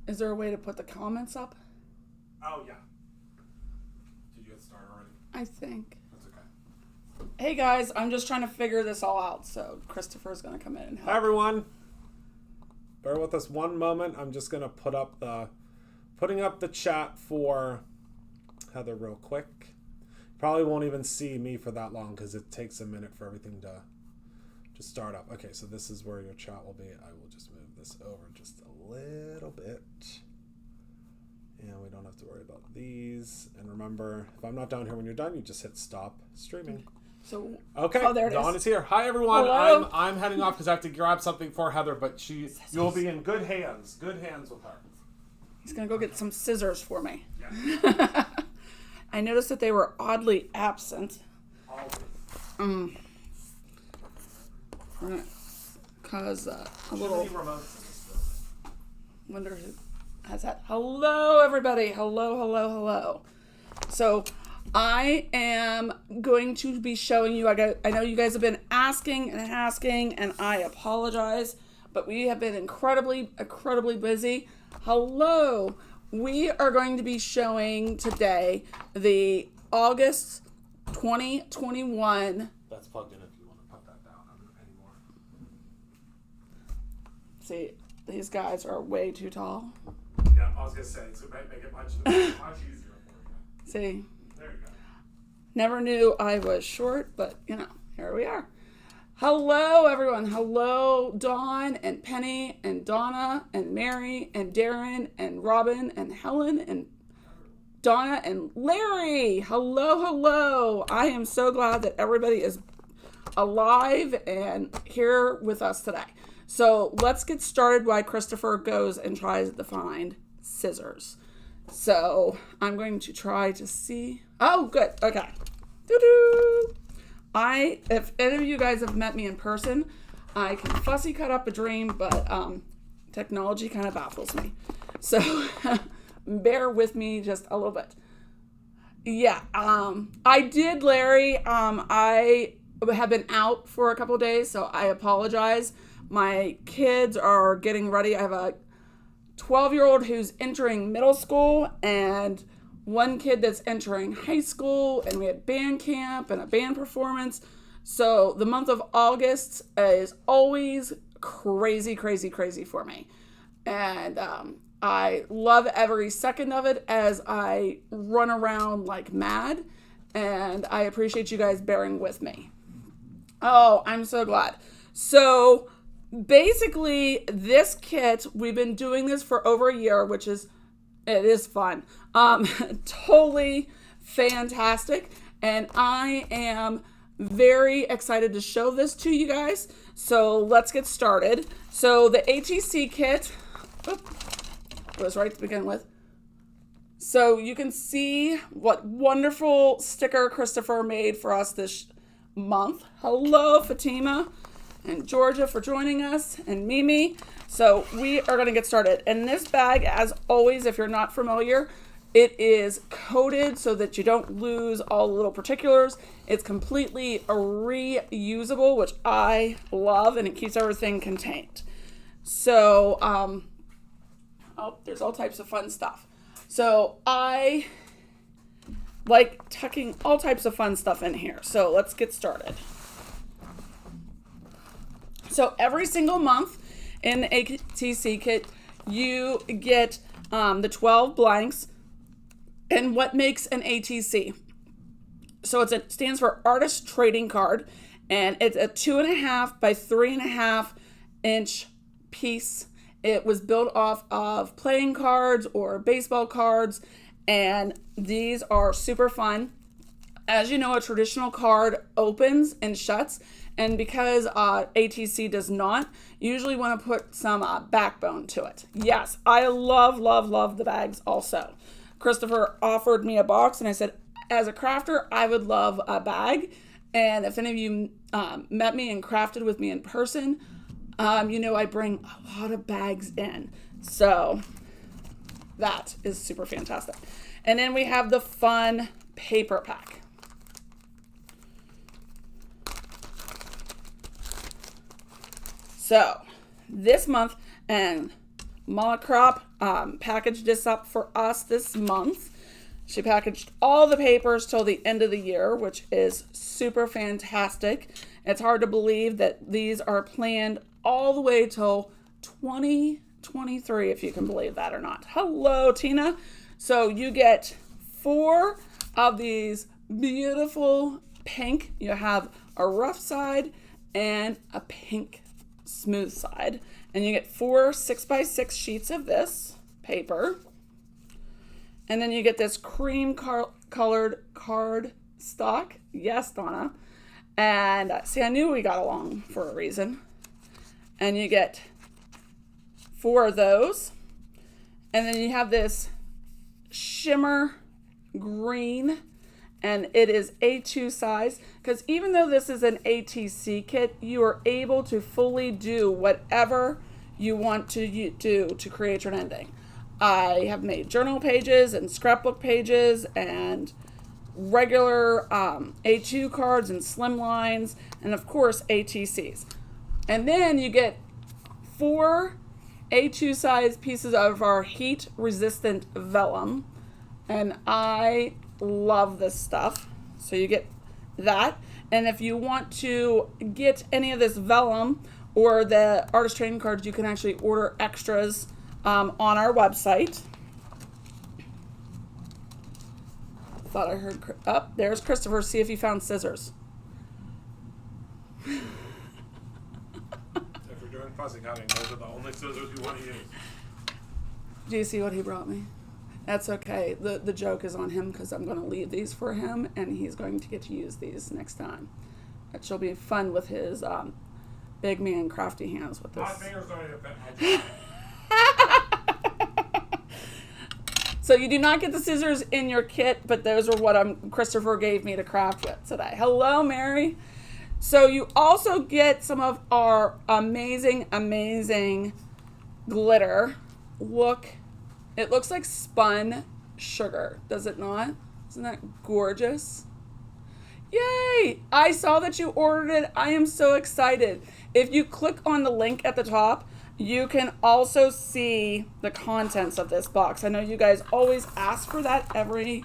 Is there a way to put the comments up? Oh, yeah. Did you get started already? I think. That's okay. Hey guys, I'm just trying to figure this all out, so Christopher's going to come in and help. Hi, everyone. Bear with us one moment. I'm just going to putting up the chat for Heather real quick. Probably won't even see me for that long because it takes a minute for everything to start up. Okay, so this is where your chat will be. I will just move this over just a little bit. And we don't have to worry about these. And remember, if I'm not down here when you're done, you just hit stop streaming. So okay, oh, there it Dawn is. is here. Hi, everyone. Hello. I'm heading off because I have to grab something for Heather, but you'll be in good hands. Good hands with her. He's going to go get some scissors for me. Yeah. I noticed that they were oddly absent. Cause a little. Wonder who has that. Hello, everybody. Hello. So, I am going to be showing you. I know you guys have been asking, and I apologize, but we have been incredibly busy. Hello. We are going to be showing today the August 2021. That's plugged in if you want to put that down anymore. See, these guys are way too tall. Yeah, I was going to say, so it might make it much easier for you. See? There you go. Never knew I was short, but, here we are. Hello, everyone. Hello, Dawn and Penny and Donna and Mary and Darren and Robin and Helen and Donna and Larry. Hello. I am so glad that everybody is alive and here with us today. So let's get started while Christopher goes and tries to find scissors. So I'm going to try to see. Oh, good. Okay. Doo-doo. If any of you guys have met me in person, I can fussy cut up a dream, but technology kind of baffles me. So bear with me just a little bit. Yeah, I did, Larry. I have been out for a couple of days, so I apologize. My kids are getting ready. I have a 12-year-old who's entering middle school and one kid that's entering high school, and we had band camp and a band performance. So the month of August is always crazy for me. And I love every second of it as I run around like mad. And I appreciate you guys bearing with me. Oh, I'm so glad. So basically, this kit, we've been doing this for over a year, which is it is fun. Totally fantastic. And I am very excited to show this to you guys. So let's get started. So the ATC kit was right to begin with. So you can see what wonderful sticker Christopher made for us this month. Hello, Fatima and Georgia for joining us, and Mimi. So we are going to get started. And this bag, as always, if you're not familiar, it is coated so that you don't lose all the little particulars. It's completely reusable, which I love, and it keeps everything contained. So, there's all types of fun stuff. So I like tucking all types of fun stuff in here. So let's get started. So every single month in the ATC kit, you get the 12 blanks. And what makes an ATC? So it stands for Artist Trading Card, and it's a 2.5 by 3.5 inch piece. It was built off of playing cards or baseball cards, and these are super fun. As you know, a traditional card opens and shuts, and because ATC does not, you usually want to put some backbone to it. Yes, I love the bags also. Christopher offered me a box, and I said, as a crafter, I would love a bag. And if any of you met me and crafted with me in person, you know I bring a lot of bags in. So that is super fantastic. And then we have the fun paper pack. So this month and Malacrop packaged this up for us this month. She packaged all the papers till the end of the year, which is super fantastic. It's hard to believe that these are planned all the way till 2023, if you can believe that or not. Hello, Tina. So you get 4 of these beautiful pink. You have a rough side and a pink smooth side. And you get 4 6x6 sheets of this paper. And then you get this cream colored card stock. Yes, Donna. And see, I knew we got along for a reason. And you get 4 of those. And then you have this shimmer green. And it is A2 size. Because even though this is an ATC kit, you are able to fully do whatever you want to do to create your ending. I have made journal pages and scrapbook pages and regular A2 cards and slim lines, and of course ATCs. And then you get 4 A2 size pieces of our heat resistant vellum, and I love this stuff. So you get that, and if you want to get any of this vellum or the artist trading cards, you can actually order extras on our website. Thought I heard, there's Christopher. See if he found scissors. If you're doing fussy cutting, those are the only scissors you want to use. Do you see what he brought me? That's okay. The joke is on him because I'm going to leave these for him, and he's going to get to use these next time. It shall be fun with his big man crafty hands with this. My fingers don't even fit my So you do not get the scissors in your kit, but those are what Christopher gave me to craft with today. Hello, Mary. So you also get some of our amazing, amazing glitter. Look, it looks like spun sugar, does it not? Isn't that gorgeous? Yay! I saw that you ordered it. I am so excited. If you click on the link at the top, you can also see the contents of this box. I know you guys always ask for that every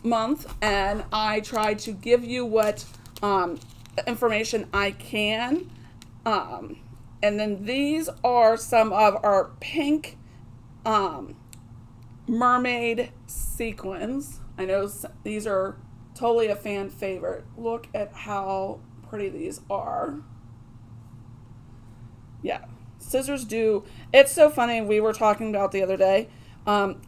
month, and I try to give you what information I can. And then these are some of our pink mermaid sequins. I know these are totally a fan favorite. Look at how pretty these are. Yeah. Scissors do. It's so funny. We were talking about the other day.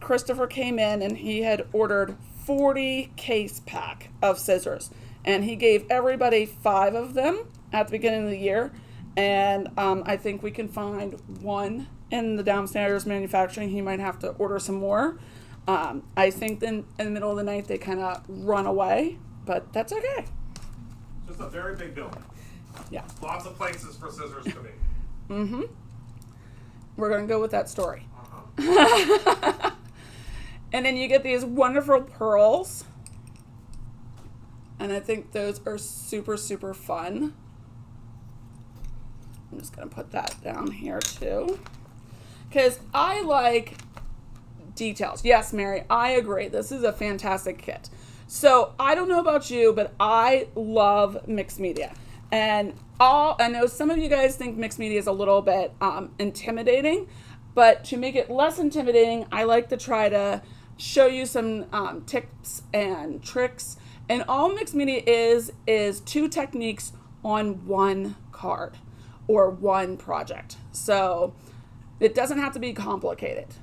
Christopher came in and he had ordered 40 case pack of scissors, and he gave everybody 5 of them at the beginning of the year. And I think we can find 1 in the downstairs manufacturing. He might have to order some more. I think then in the middle of the night they kind of run away, but that's okay. Just a very big building. Yeah. Lots of places for scissors to be. Mm-hmm. We're going to go with that story. Uh-huh. And then you get these wonderful pearls. And I think those are super, super fun. I'm just going to put that down here too. Because I like details. Yes, Mary, I agree. This is a fantastic kit. So I don't know about you, but I love mixed media. And I know some of you guys think mixed media is a little bit intimidating, but to make it less intimidating, I like to try to show you some tips and tricks. And all mixed media is 2 techniques on 1 card or 1 project. So it doesn't have to be complicated.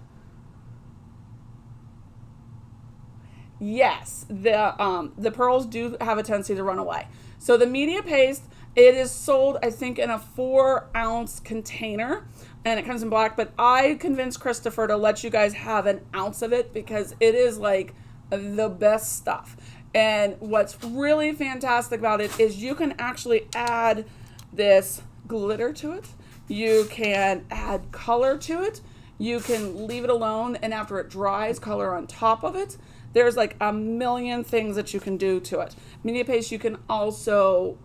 Yes, the pearls do have a tendency to run away. So the media paste, it is sold, I think, in a 4-ounce container, and it comes in black, but I convinced Christopher to let you guys have an ounce of it because it is like the best stuff. And what's really fantastic about it is you can actually add this glitter to it. You can add color to it. You can leave it alone, and after it dries, color on top of it. There's like a million things that you can do to it. Media paste, you can also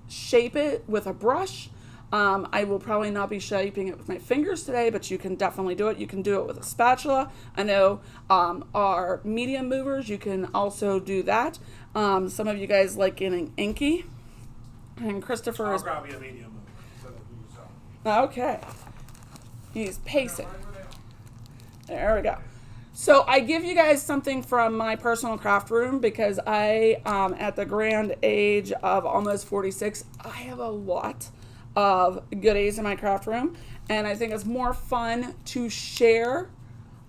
shape it with a brush. I will probably not be shaping it with my fingers today, but you can definitely do it. You can do it with a spatula. I know our medium movers, you can also do that. Some of you guys like getting inky. And Christopher I'll is... grab you a medium mover so that you saw. Okay. He's pacing. There we go. So I give you guys something from my personal craft room because I, at the grand age of almost 46, I have a lot of goodies in my craft room. And I think it's more fun to share.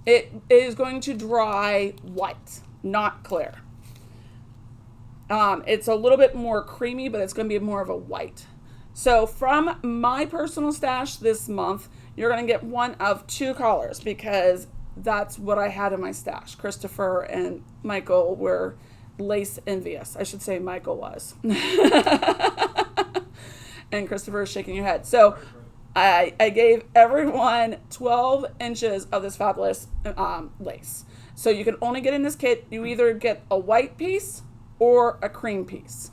It is going to dry white, not clear. It's a little bit more creamy, but it's going to be more of a white. So from my personal stash this month, you're going to get one of two colors because that's what I had in my stash. Christopher and Michael were lace envious. I should say Michael was. And Christopher is shaking your head. So I gave everyone 12 inches of this fabulous lace. So you can only get in this kit. You either get a white piece or a cream piece,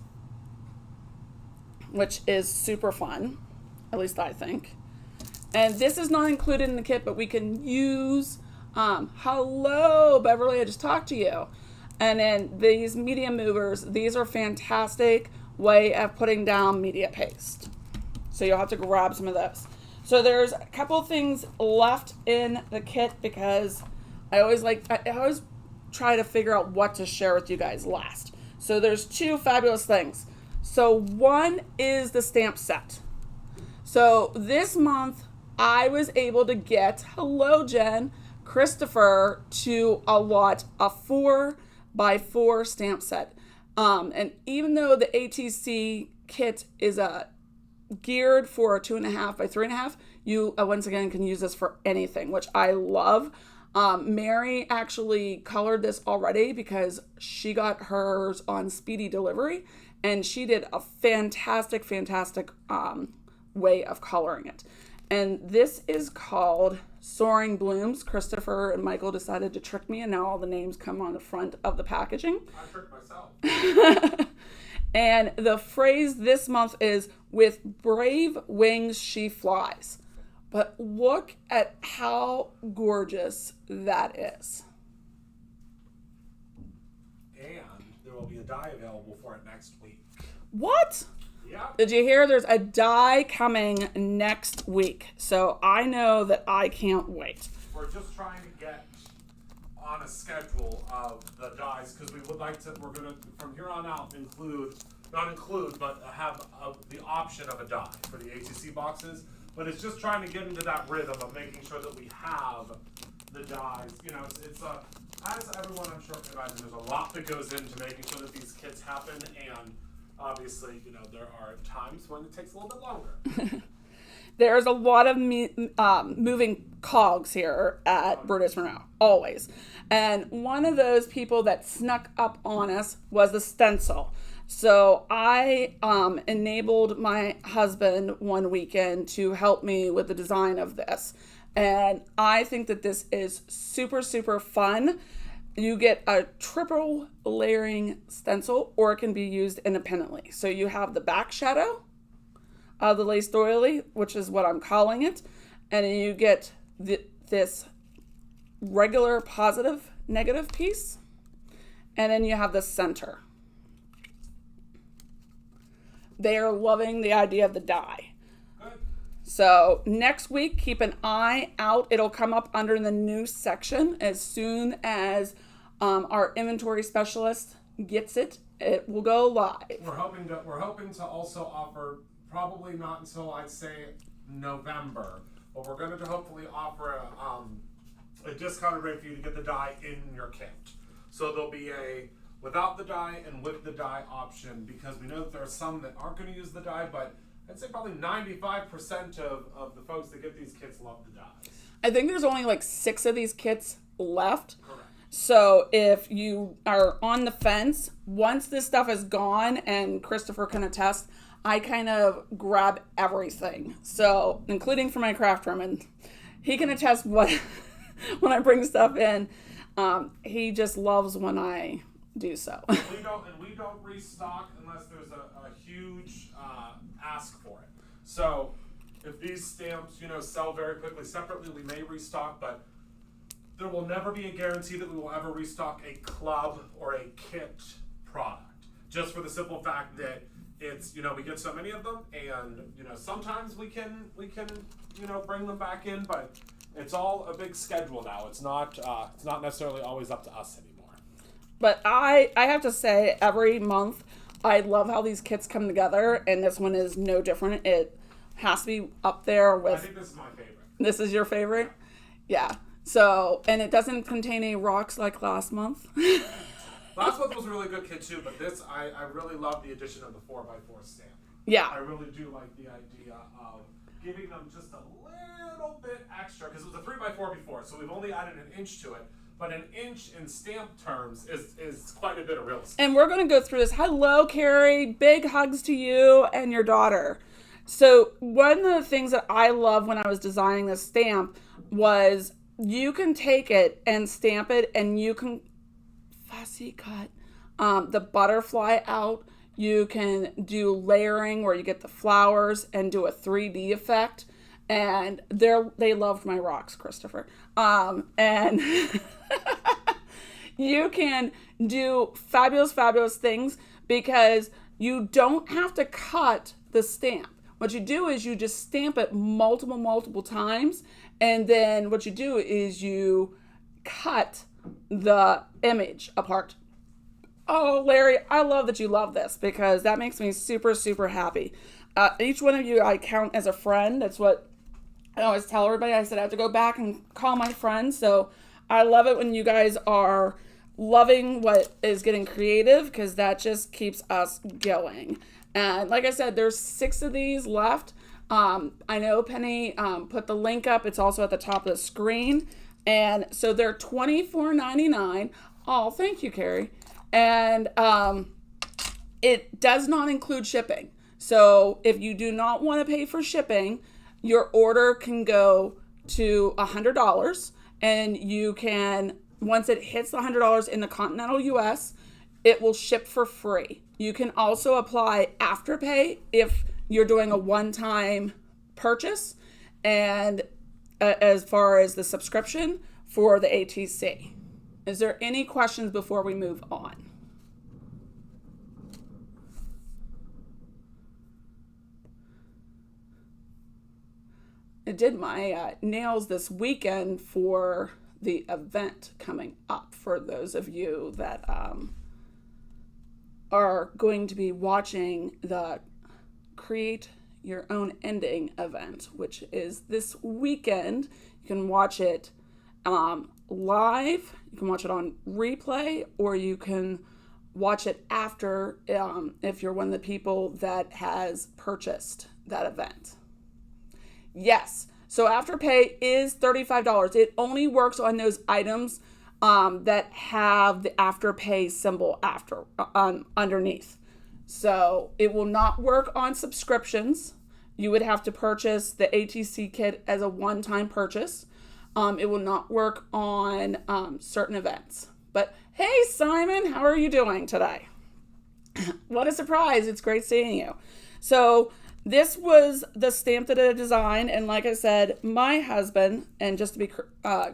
which is super fun, at least I think. And this is not included in the kit, but we can use, hello, Beverly, I just talked to you. And then these medium movers, these are fantastic way of putting down media paste. So you'll have to grab some of those. So there's a couple things left in the kit because I always try to figure out what to share with you guys last. So there's two fabulous things. So one is the stamp set. So this month I was able to get, hello Jen, Christopher to allot a 4x4 stamp set. And even though the ATC kit is geared for a 2.5 by 3.5, you once again can use this for anything, which I love. Mary actually colored this already because she got hers on speedy delivery, and she did a fantastic way of coloring it. And this is called Soaring Blooms. Christopher and Michael decided to trick me, and now all the names come on the front of the packaging. I tricked myself. And the phrase this month is, with brave wings she flies. But look at how gorgeous that is. And there will be a die available for it next week. What? Yeah. Did you hear there's a die coming next week? So I know that I can't wait. We're just trying to get on a schedule of the dies because we would like to, we're going to, from here on out, but have the option of a die for the ATC boxes. But it's just trying to get into that rhythm of making sure that we have the dies. You know, it's as everyone I'm sure can imagine, there's a lot that goes into making sure that these kits happen, and obviously, you know, there are times when it takes a little bit longer. There's a lot of moving cogs here at Brutus Monroe, always. And one of those people that snuck up on us was the stencil. So I enabled my husband one weekend to help me with the design of this. And I think that this is super, super fun. You get a triple layering stencil, or it can be used independently. So you have the back shadow of the lace doily, which is what I'm calling it. And then you get this regular positive, negative piece. And then you have the center. They are loving the idea of the die. Good. So next week, keep an eye out. It'll come up under the new section as soon as our inventory specialist gets it. It will go live. We're hoping to also offer, probably not until I'd say November, but we're going to hopefully offer a discounted rate for you to get the die in your kit. So there'll be a without the die and with the die option, because we know that there are some that aren't going to use the die, but I'd say probably 95% of the folks that get these kits love the dies. I think there's only like 6 of these kits left. Correct. So if you are on the fence, once this stuff is gone, and Christopher can attest, I kind of grab everything. So including for my craft room, and he can attest what when I bring stuff in. He just loves when I do so. We don't restock unless there's a huge ask for it. So if these stamps, sell very quickly separately, we may restock, but there will never be a guarantee that we will ever restock a club or a kit product. Just for the simple fact that it's, we get so many of them, and, sometimes we can, bring them back in, but it's all a big schedule now. It's not necessarily always up to us anymore. But I have to say, every month, I love how these kits come together, and this one is no different. It has to be up there with... I think this is my favorite. This is your favorite? Yeah. So, and it doesn't contain any rocks like last month. Last month was a really good kit too, but this, I really love the addition of the 4x4 stamp. Yeah. I really do like the idea of giving them just a little bit extra, because it was a 3x4 before, so we've only added an inch to it. But an inch in stamp terms is quite a bit of real estate. And we're going to go through this. Hello, Carrie. Big hugs to you and your daughter. So one of the things that I love when I was designing this stamp was you can take it and stamp it, and you can fussy cut the butterfly out. You can do layering where you get the flowers and do a 3D effect. And they loved my rocks, Christopher. And you can do fabulous, fabulous things because you don't have to cut the stamp. What you do is you just stamp it multiple times. And then what you do is you cut the image apart. Oh, Larry, I love that you love this because that makes me super, super happy. Each one of you I count as a friend. That's what I always tell everybody. I said I have to go back and call my friends. So I love it when you guys are loving what is getting creative because that just keeps us going. And like I said, there's 6 of these left. I know Penny put the link up. It's also at the top of the screen. And so they're $24.99. Oh, thank you, Carrie. And it does not include shipping. So if you do not want to pay for shipping, your order can go to $100. And you can, once it hits the $100 in the continental US, it will ship for free. You can also apply Afterpay if you're doing a one-time purchase. And as far as the subscription for the ATC. Is there any questions before we move on? I did my nails this weekend for the event coming up for those of you that are going to be watching the Create Your Own Ending event, which is this weekend. You can watch it live, you can watch it on replay, or you can watch it after if you're one of the people that has purchased that event. Yes, so Afterpay is $35. It only works on those items that have the Afterpay symbol underneath. So it will not work on subscriptions. You would have to purchase the ATC kit as a one-time purchase. It will not work on certain events. But hey, Simon, how are you doing today? What a surprise. It's great seeing you. So this was the stamp that I designed. And like I said, my husband, and just to be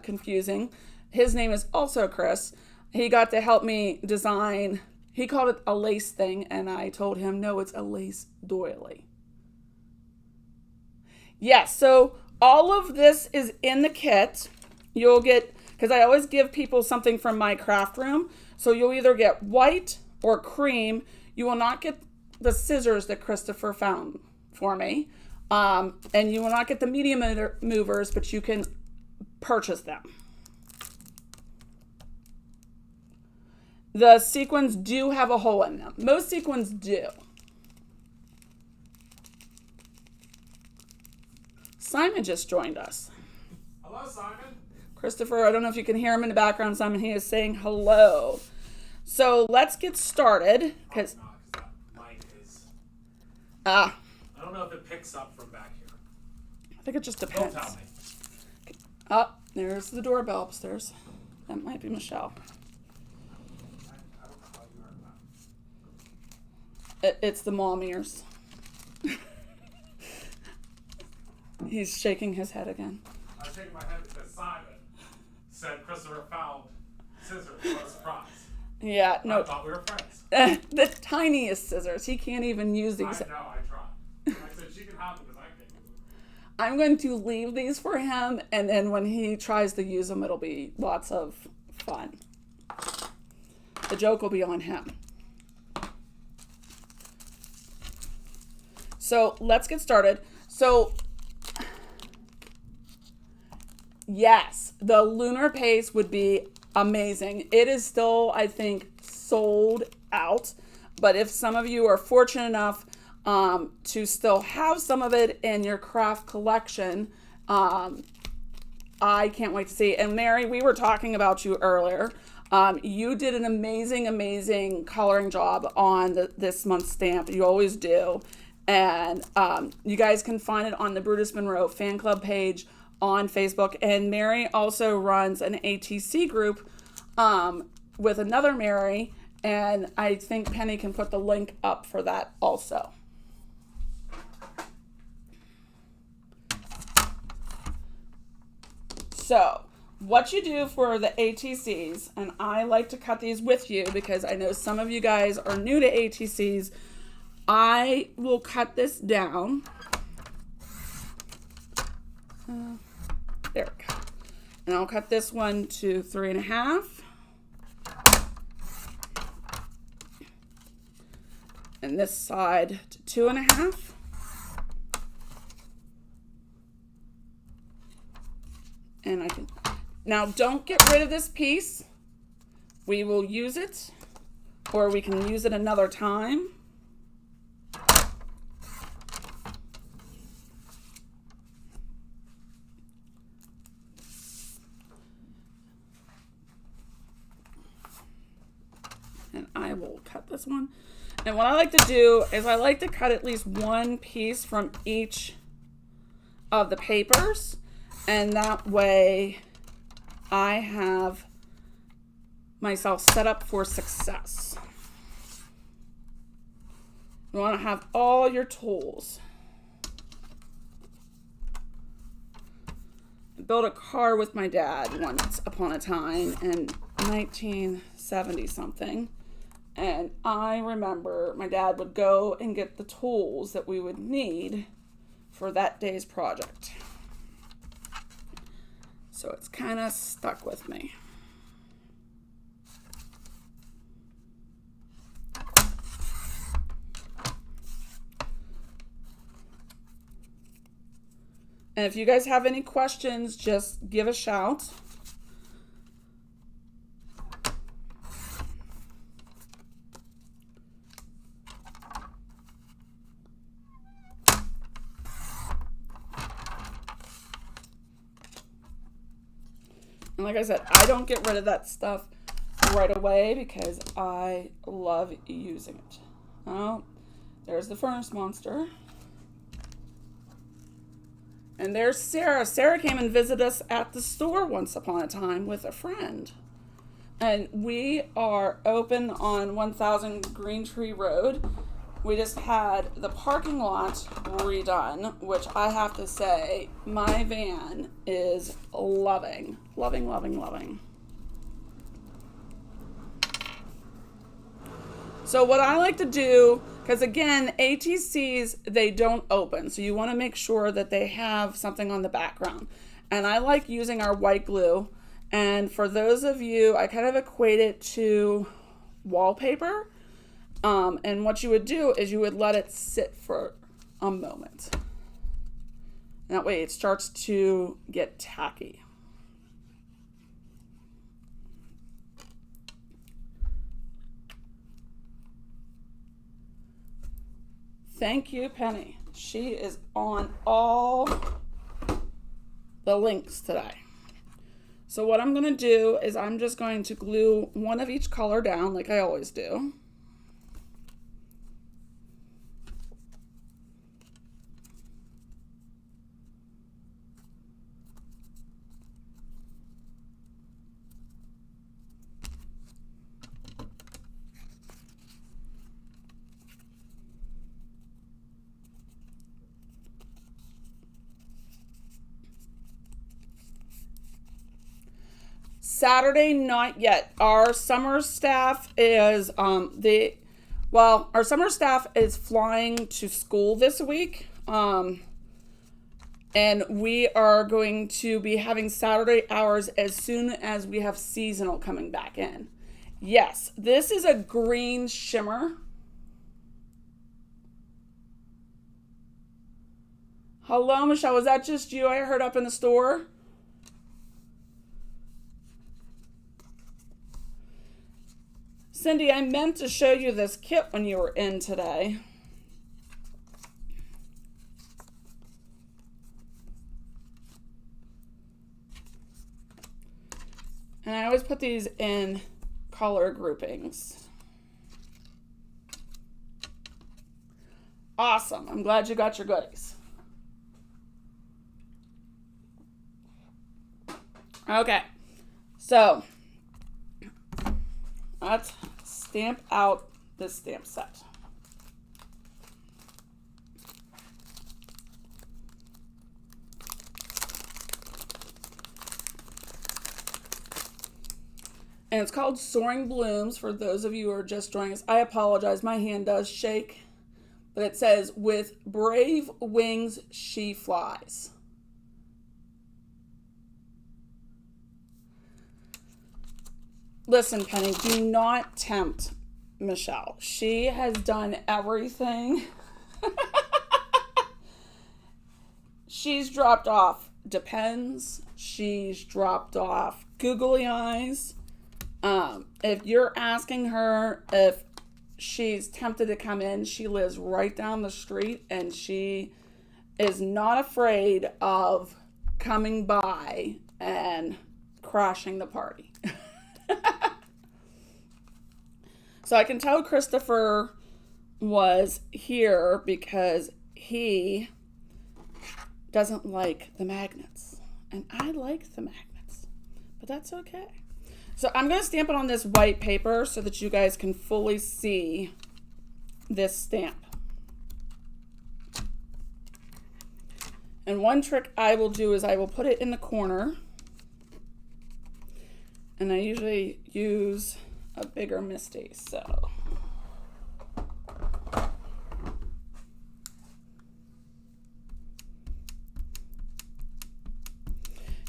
confusing, his name is also Chris. He got to help me design. He called it a lace thing. And I told him, no, it's a lace doily. Yes, so all of this is in the kit. You'll get, because I always give people something from my craft room. So you'll either get white or cream. You will not get the scissors that Christopher found for me. And you will not get the medium movers, but you can purchase them. The sequins do have a hole in them. Most sequins do. Simon just joined us. Hello, Simon. Christopher, I don't know if you can hear him in the background, Simon. He is saying hello. So let's get started. Because that mic is... I don't know if it picks up from back here. I think it just depends. Don't tell me. Oh, there's the doorbell upstairs. That might be Michelle. I don't know how you heard that. It's the mom ears. He's shaking his head again. I was shaking my head because Simon said Christopher found scissors. What a surprise. Yeah, no. I thought we were friends. The tiniest scissors. He can't even use these. I know, I tried. I said she can have them because I can't use them. I'm going to leave these for him, and then when he tries to use them, it'll be lots of fun. The joke will be on him. So let's get started. So yes, the lunar pace would be amazing. It is still, I think, sold out. But if some of you are fortunate enough to still have some of it in your craft collection, I can't wait to see. And Mary, we were talking about you earlier. You did an amazing coloring job on this month's stamp. You always do. And you guys can find it on the Brutus Monroe fan club page on Facebook. And Mary also runs an ATC group with another Mary. And I think Penny can put the link up for that also. So what you do for the ATCs, and I like to cut these with you because I know some of you guys are new to ATCs. I will cut this down. There we go. And I'll cut this one to 3.5. And this side to 2.5. And I can, now don't get rid of this piece. We will use it, or we can use it another time. And I will cut this one. And what I like to do is I like to cut at least one piece from each of the papers. And that way I have myself set up for success. You want to have all your tools. I built a car with my dad once upon a time in 1970 something. And I remember my dad would go and get the tools that we would need for that day's project. So it's kind of stuck with me. And if you guys have any questions, just give a shout. And like I said, I don't get rid of that stuff right away because I love using it. Oh, there's the furnace monster. And there's Sarah. Sarah came and visited us at the store once upon a time with a friend. And we are open on 1000 Green Tree Road. We just had the parking lot redone, which I have to say, my van is loving. So what I like to do, because again, ATCs, they don't open. So you want to make sure that they have something on the background. And I like using our white glue. And for those of you, I kind of equate it to wallpaper. And what you would do is you would let it sit for a moment. And that way it starts to get tacky. Thank you, Penny. She is on all the links today. So what I'm going to do is I'm just going to glue one of each color down like I always do. Saturday, not yet. Our summer staff is our summer staff is flying to school this week. And we are going to be having Saturday hours as soon as we have seasonal coming back in. Yes, this is a green shimmer. Hello, Michelle. Was that just you I heard up in the store? Cindy, I meant to show you this kit when you were in today. And I always put these in color groupings. Awesome. I'm glad you got your goodies. Okay. So, let's stamp out this stamp set. And it's called Soaring Blooms for those of you who are just joining us. I apologize, my hand does shake. But it says, with brave wings she flies. Listen, Penny, do not tempt Michelle. She has done everything. She's dropped off Depends. She's dropped off Googly Eyes. If you're asking her if she's tempted to come in, she lives right down the street and she is not afraid of coming by and crashing the party. So I can tell Christopher was here because he doesn't like the magnets. And I like the magnets, but that's okay. So I'm going to stamp it on this white paper so that you guys can fully see this stamp. And one trick I will do is I will put it in the corner. And I usually use a bigger Misty, so.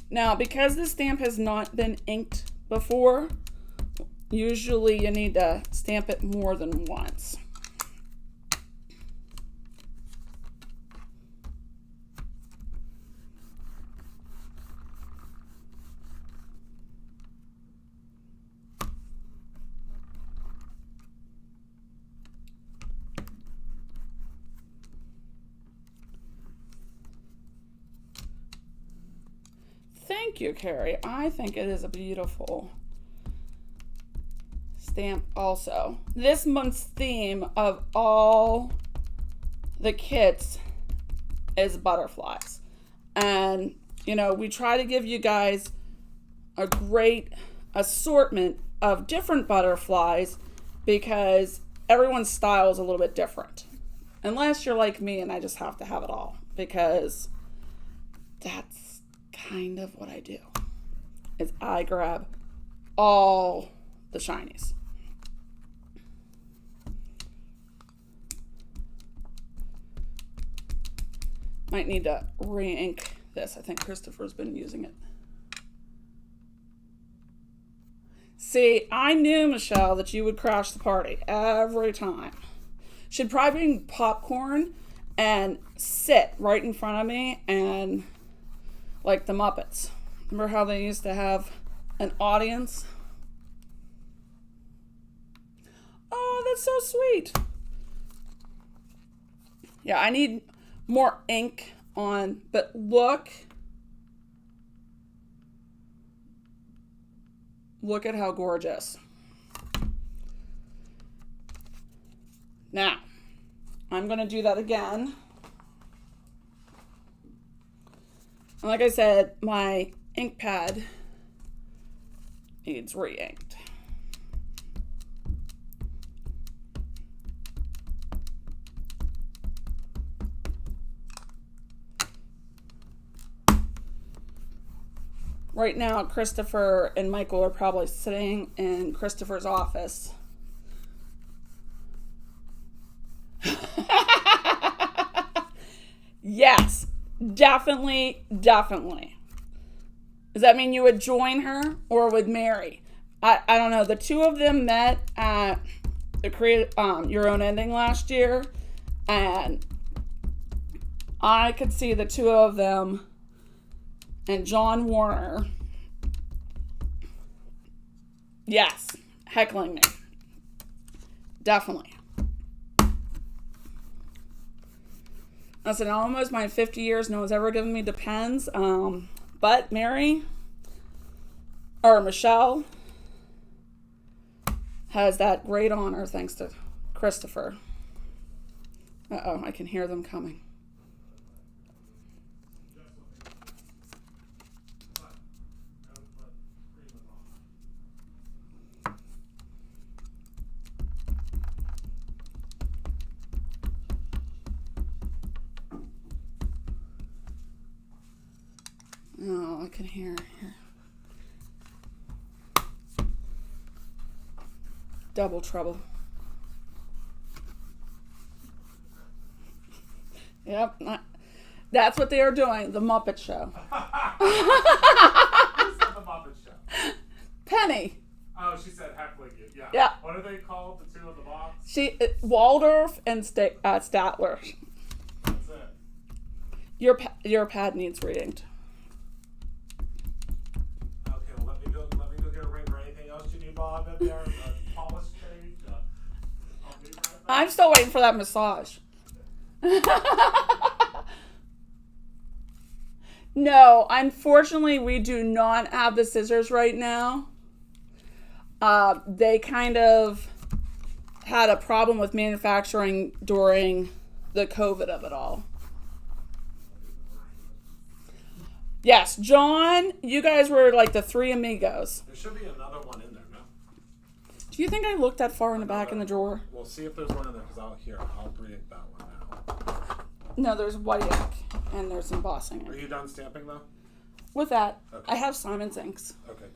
Now, because the stamp has not been inked before, usually you need to stamp it more than once. Thank you, Carrie. I think it is a beautiful stamp also. This month's theme of all the kits is butterflies. And, you know, we try to give you guys a great assortment of different butterflies because everyone's style is a little bit different. Unless you're like me and I just have to have it all, because that's kind of what I do, is I grab all the shinies. Might need to re-ink this. I think Christopher's been using it. See, I knew, Michelle, that you would crash the party every time. She'd probably bring popcorn and sit right in front of me and like the Muppets. Remember how they used to have an audience? Oh, that's so sweet. Yeah, I need more ink on, but look at how gorgeous. Now, I'm going to do that again. And like I said, my ink pad needs re-inked. Right now, Christopher and Michael are probably sitting in Christopher's office. Yes, definitely. Does that mean you would join her or would marry? I don't know. The two of them met at the Create Your Own Ending last year, and I could see the two of them and John Warner, yes, heckling me. Definitely. Listen, almost my 50 years, no one's ever given me Depends. But Michelle has that great honor thanks to Christopher. Uh-oh, I can hear them coming. Oh, I can hear here. Double trouble. Yep. That's what they are doing. The Muppet Show. Who said the Muppet Show? Penny. Oh, she said heckling you. Yeah. Yeah. What are they called? The two in the box? Waldorf and Statler. That's it. Your pad needs reading. Okay, well, let me go get a ring or anything else you need, Bob, in there. Polish change. I'll be right back. I'm still waiting for that massage. No, unfortunately, we do not have the scissors right now. They kind of had a problem with manufacturing during the COVID of it all. Yes, John, you guys were like the three amigos. There should be another one in there, no? Do you think I looked that far in the back in the drawer? We'll see if there's one in there, because I'll read that one now. No, there's white ink and there's embossing. Are you done stamping, though? With that, Okay. I have Simon's inks. Okay,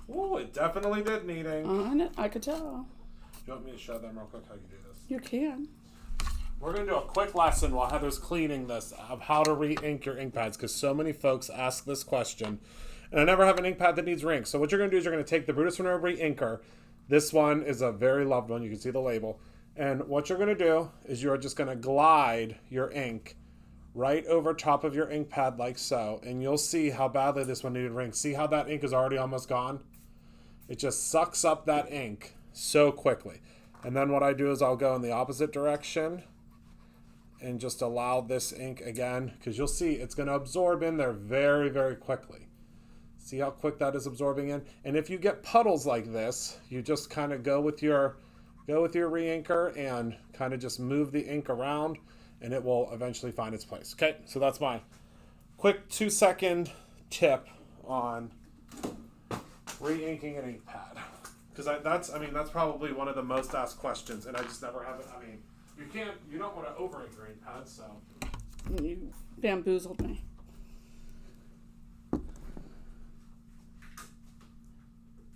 good. Ooh, it definitely did need ink. I could tell. Do you want me to show them real quick how you do this? You can. We're going to do a quick lesson while Heather's cleaning this of how to re-ink your ink pads, because so many folks ask this question. And I never have an ink pad that needs ink. So what you're going to do is you're going to take the Brutus Monroe inker. This one is a very loved one. You can see the label. And what you're going to do is you're just going to glide your ink right over top of your ink pad like so. And you'll see how badly this one needed ink. See how that ink is already almost gone? It just sucks up that ink so quickly. And then what I do is I'll go in the opposite direction and just allow this ink again, because you'll see it's going to absorb in there very, very quickly. See how quick that is absorbing in? And if you get puddles like this, you just kind of go with your re-inker and kind of just move the ink around, and it will eventually find its place. Okay, so that's my quick 2-second tip on re-inking an ink pad. Because that's probably one of the most asked questions, and I just never have it. I mean, you don't want to over-ink your ink pad, so. You bamboozled me.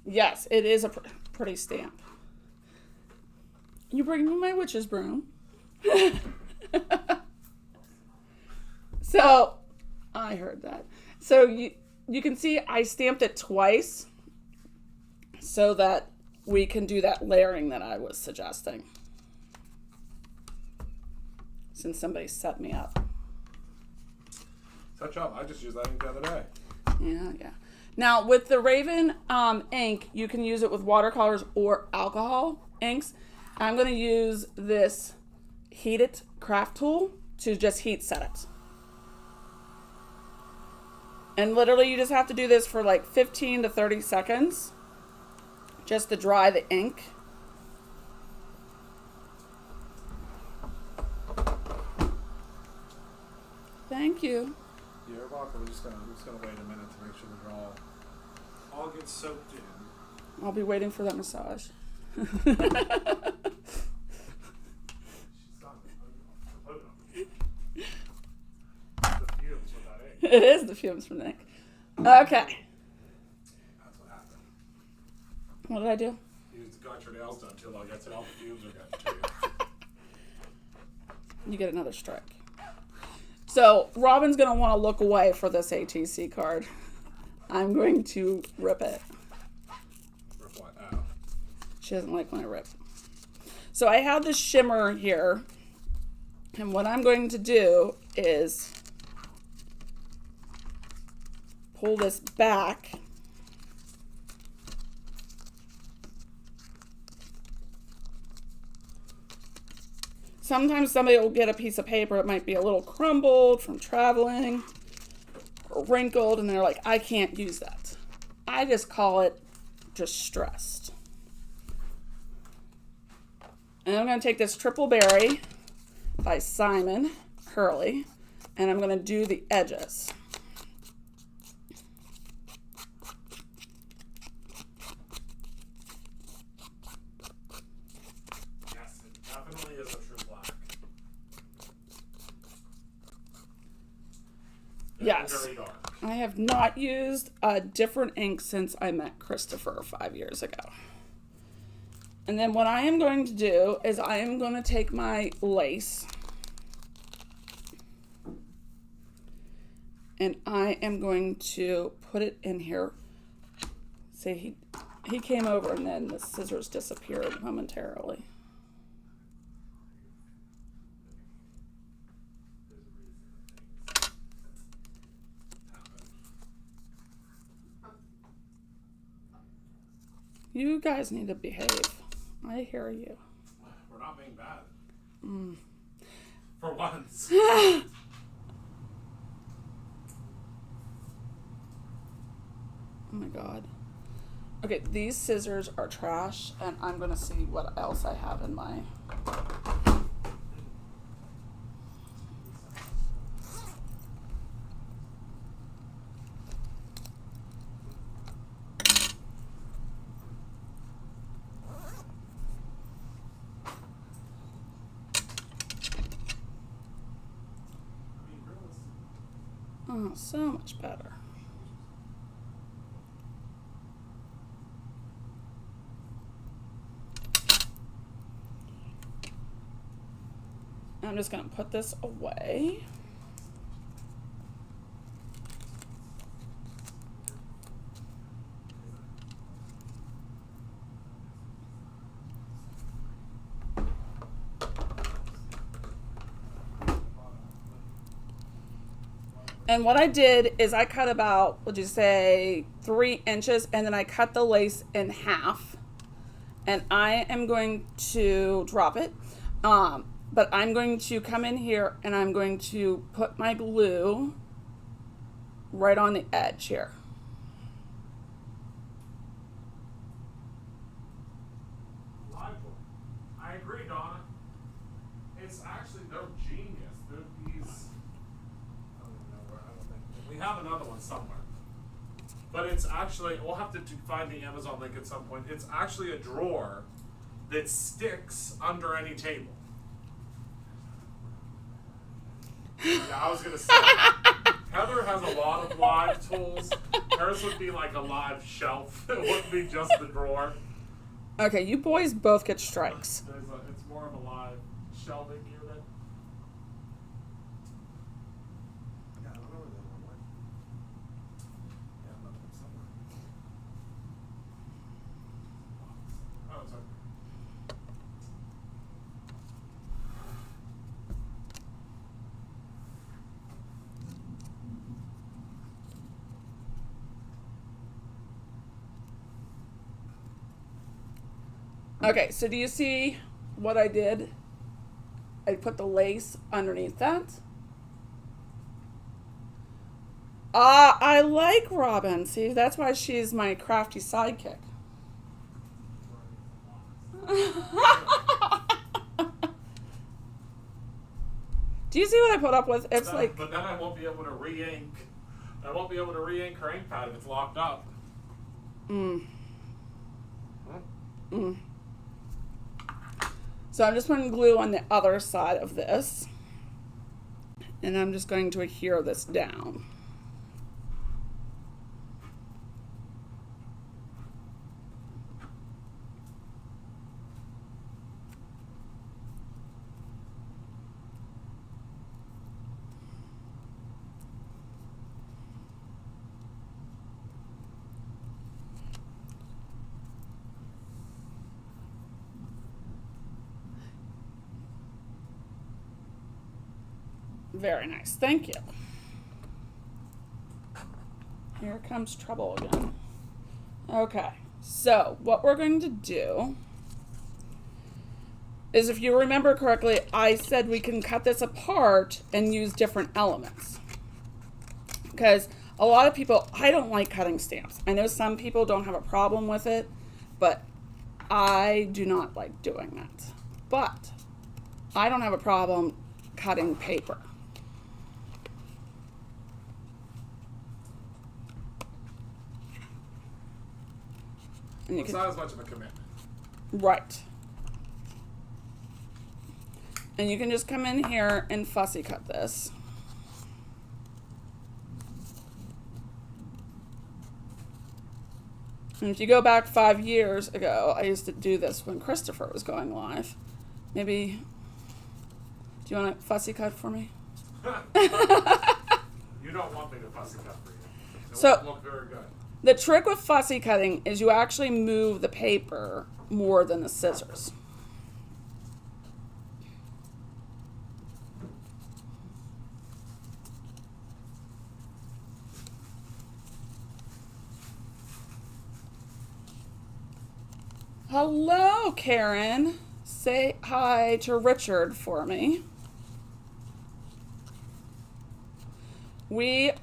Yes, it is a pretty stamp. You bring me my witch's broom. So, I heard that. So you can see I stamped it twice so that we can do that layering that I was suggesting. Since somebody set me up. Touch up. I just used that ink the other day. Yeah. Now, with the Raven ink, you can use it with watercolors or alcohol inks. I'm going to use this heated craft tool to just heat set it. And literally, you just have to do this for like 15 to 30 seconds just to dry the ink. Thank you. You're welcome. I'm just gonna wait a minute to make sure that they're all get soaked in. I'll be waiting for that massage. It is the fumes from the ink. Okay. That's what happened. What did I do? You got your nails done too long. That's all the fumes are getting to you. You get another strike. So Robin's going to want to look away for this ATC card. I'm going to rip it. Rip what? Oh. She doesn't like when I rip. So I have this shimmer here. And what I'm going to do is pull this back. Sometimes somebody will get a piece of paper, it might be a little crumbled from traveling or wrinkled, and they're like, I can't use that. I just call it distressed. And I'm going to take this Triple Berry by Simon Hurley, and I'm going to do the edges. Yes. I have not used a different ink since I met Christopher 5 years ago. And then what I am going to do is I am going to take my lace and I am going to put it in here. See, he came over and then the scissors disappeared momentarily. You guys need to behave. I hear you. We're not being bad. Mm. For once. Oh my God. Okay, these scissors are trash, and I'm going to see what else I have in my... Oh, so much better. I'm just going to put this away. And what I did is I cut about, would you say, 3 inches, and then I cut the lace in half. And I am going to drop it. But I'm going to come in here and I'm going to put my glue right on the edge here. I agree, Donna. It's actually, they're genius. They're these, I don't even know where, I don't think, we have another one somewhere. But it's actually, we'll have to find the Amazon link at some point. It's actually a drawer that sticks under any table. Yeah, I was going to say, Heather has a lot of live tools. Hers would be like a live shelf. It wouldn't be just the drawer. Okay, you boys both get strikes. It's more of a live shelving unit. Yeah, I don't know where that one went. Yeah, I'm looking somewhere. Oh, it's okay. Okay, so do you see what I did? I put the lace underneath that. I like Robin. See, that's why she's my crafty sidekick. Do you see what I put up with? It's like... But then I won't be able to re-ink. I won't be able to re-ink her ink pad if it's locked up. So I'm just putting glue on the other side of this. And I'm just going to adhere this down. Very nice. Thank you. Here comes trouble again. Okay. So what we're going to do is, if you remember correctly, I said we can cut this apart and use different elements. Because a lot of people, I don't like cutting stamps. I know some people don't have a problem with it, but I do not like doing that. But I don't have a problem cutting paper. And It's not as much of a commitment. Right. And you can just come in here and fussy cut this. And if you go back 5 years ago, I used to do this when Christopher was going live. Maybe, do you want to fussy cut for me? You don't want me to fussy cut for you. It won't look very good. The trick with fussy cutting is you actually move the paper more than the scissors. Hello, Karen. Say hi to Richard for me.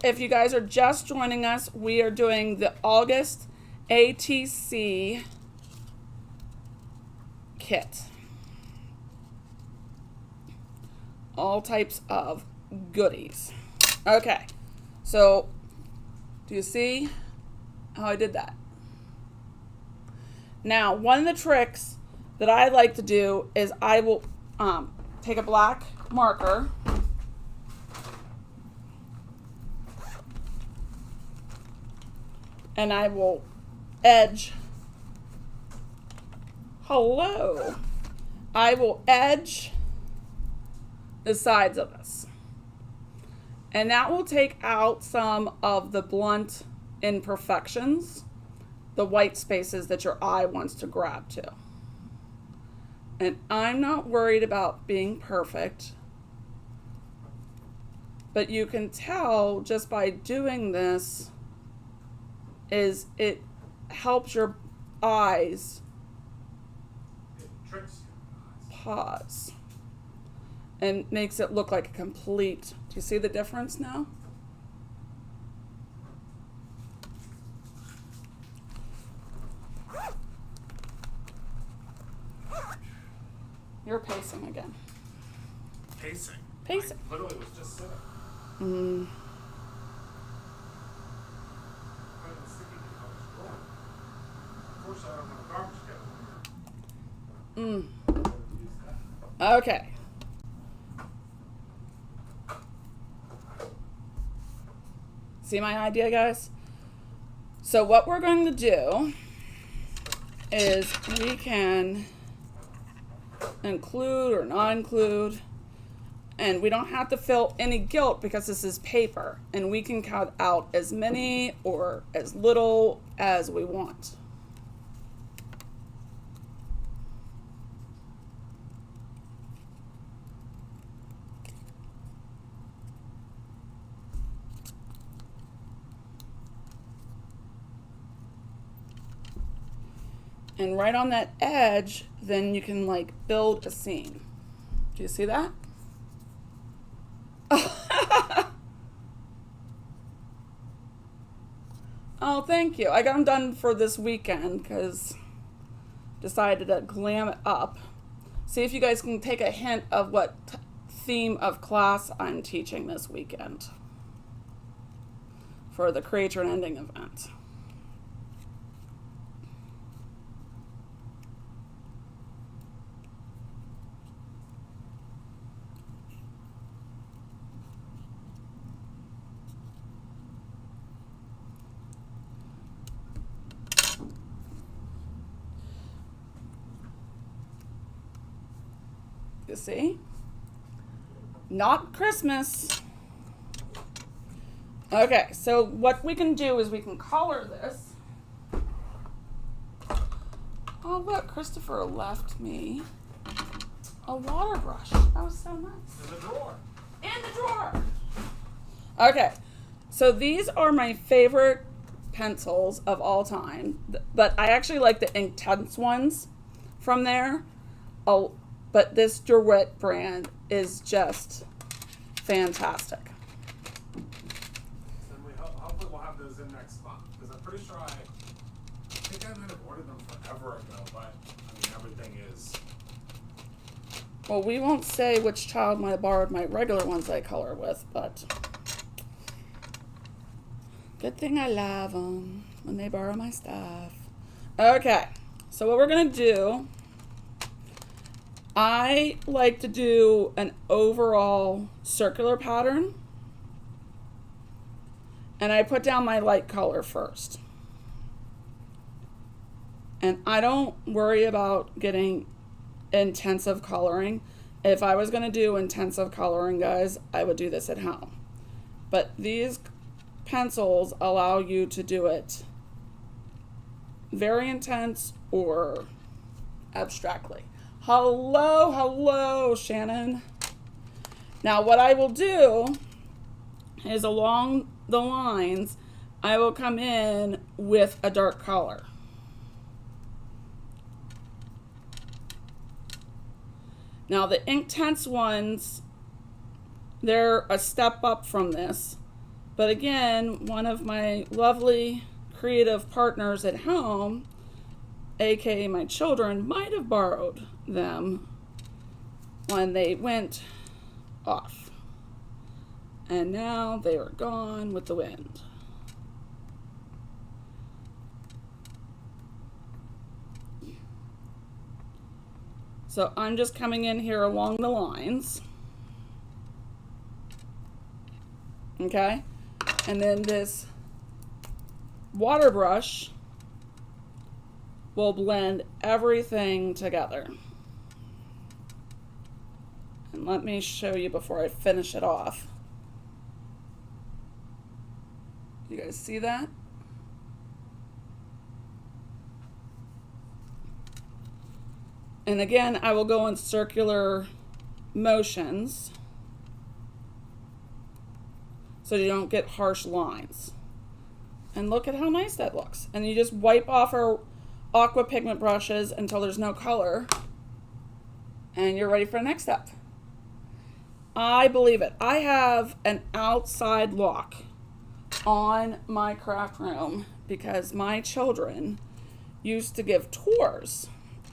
If you guys are just joining us, we are doing the August ATC Kit. All types of goodies. Okay, so do you see how I did that? Now, one of the tricks that I like to do is I will take a black marker and I will edge. Hello. I will edge the sides of this. And that will take out some of the blunt imperfections, the white spaces that your eye wants to grab to. And I'm not worried about being perfect, but you can tell just by doing this is it helps your eyes pause and makes it look like a complete. Do you see the difference now? You're pacing again. Pacing? Pacing. I literally was just sitting. Okay. See my idea, guys? So what we're going to do is we can include or not include, and we don't have to fill any gilt because this is paper, and we can cut out as many or as little as we want. And right on that edge, then you can like build a seam. Do you see that? Oh, thank you. I got them done for this weekend because decided to glam it up. See if you guys can take a hint of what theme of class I'm teaching this weekend for the Creator and Ending event. You see? Not Christmas. Okay, so what we can do is we can color this. Oh, look, Christopher left me a water brush. That was so nice. In the drawer. In the drawer. Okay, so these are my favorite pencils of all time, but I actually like the Intense ones from there. Oh, but this Derwent brand is just fantastic. And hopefully we'll have those in next month, because I'm pretty sure I think I might have ordered them forever ago, but I mean everything is. Well, we won't say which child might have borrowed my regular ones I color with, but good thing I love them when they borrow my stuff. Okay, so what we're going to do, I like to do an overall circular pattern, and I put down my light color first. And I don't worry about getting intensive coloring. If I was going to do intensive coloring, guys, I would do this at home. But these pencils allow you to do it very intense or abstractly. Hello, Shannon. Now what I will do is along the lines, I will come in with a dark color. Now the Inktense ones, they're a step up from this. But again, one of my lovely creative partners at home, aka my children, might have borrowed them when they went off. And now they are gone with the wind. So I'm just coming in here along the lines. Okay? And then this water brush will blend everything together. And let me show you before I finish it off. You guys see that? And again, I will go in circular motions so you don't get harsh lines. And look at how nice that looks. And you just wipe off our aqua pigment brushes until there's no color, and you're ready for the next step. I believe it. I have an outside lock on my craft room because my children used to give tours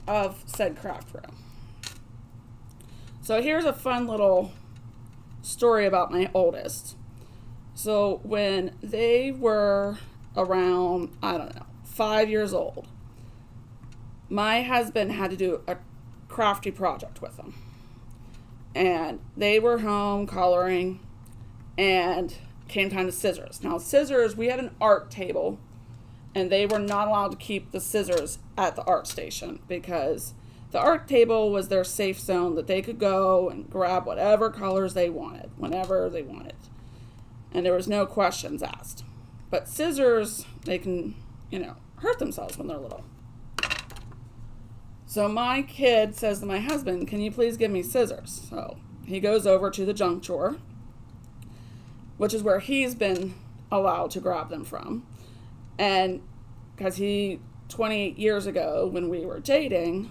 of said craft room. So here's a fun little story about my oldest. So when they were around, I don't know, 5 years old, my husband had to do a crafty project with them. And they were home coloring, and came time to scissors. Now scissors, we had an art table, and they were not allowed to keep the scissors at the art station because the art table was their safe zone that they could go and grab whatever colors they wanted, whenever they wanted. And there was no questions asked. But scissors, they can, hurt themselves when they're little. So my kid says to my husband, "Can you please give me scissors?" So he goes over to the junk drawer, which is where he's been allowed to grab them from. And because he, 28 years ago, when we were dating,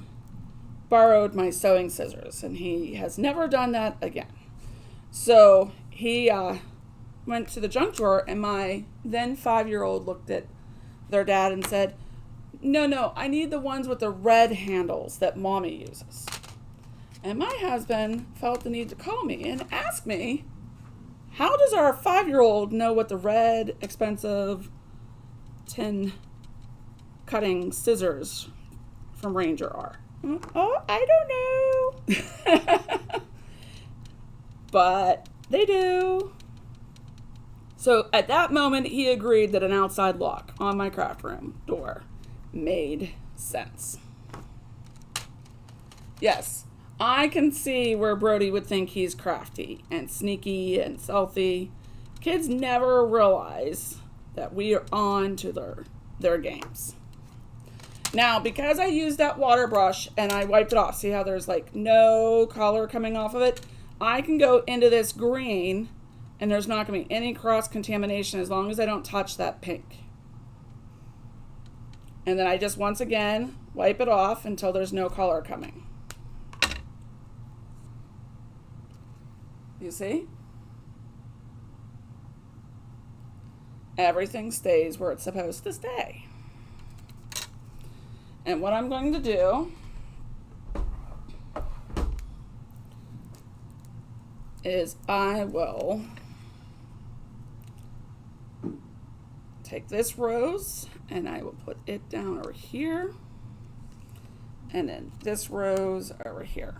borrowed my sewing scissors. And he has never done that again. So he went to the junk drawer, and my then 5-year-old looked at their dad and said, No, I need the ones with the red handles that mommy uses. And my husband felt the need to call me and ask me, how does our 5-year-old know what the red, expensive, tin cutting scissors from Ranger are? Oh, I don't know. But they do. So at that moment, he agreed that an outside lock on my craft room door made sense. Yes, I can see where Brody would think he's crafty and sneaky and stealthy. Kids never realize that we are on to their games. Now, because I used that water brush and I wiped it off, see how there's like no color coming off of it? I can go into this green and there's not going to be any cross-contamination as long as I don't touch that pink. And then I just, once again, wipe it off until there's no color coming. You see? Everything stays where it's supposed to stay. And what I'm going to do is I will take this rose and I will put it down over here, and then this rose over here.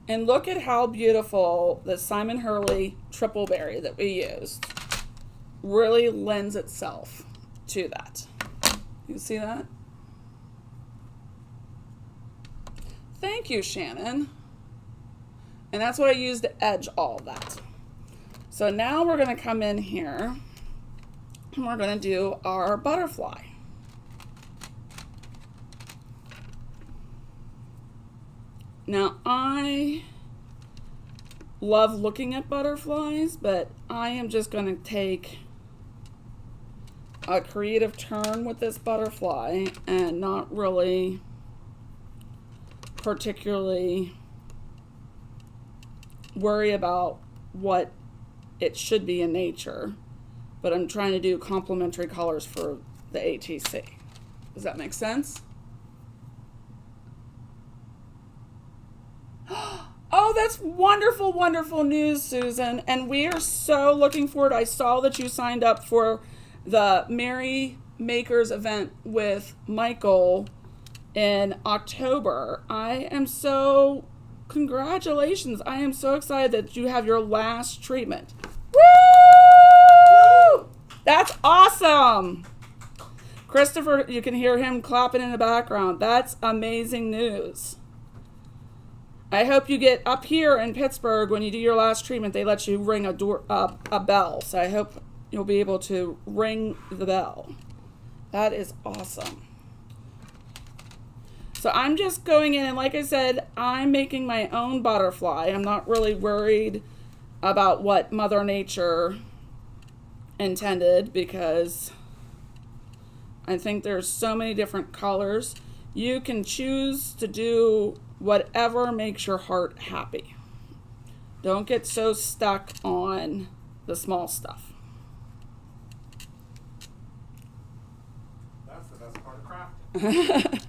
And look at how beautiful the Simon Hurley triple berry that we used really lends itself to that. You see that? Thank you, Shannon. And that's what I used to edge all of that. So now we're going to come in here and we're going to do our butterfly. Now, I love looking at butterflies, but I am just going to take a creative turn with this butterfly and not really particularly worry about what it should be in nature, but I'm trying to do complementary colors for the ATC. Does that make sense? Oh, that's wonderful, wonderful news, Susan. And we are so looking forward. I saw that you signed up for the Merry Makers event with Michael in October. I am so, congratulations. I am so excited that you have your last treatment. Woo! That's awesome. Christopher, you can hear him clapping in the background. That's amazing news. I hope you get up here in Pittsburgh when you do your last treatment. They let you ring a bell. So I hope you'll be able to ring the bell. That is awesome. So I'm just going in, and like I said, I'm making my own butterfly. I'm not really worried about what Mother Nature intended because I think there's so many different colors. You can choose to do whatever makes your heart happy. Don't get so stuck on the small stuff. That's the best part of crafting.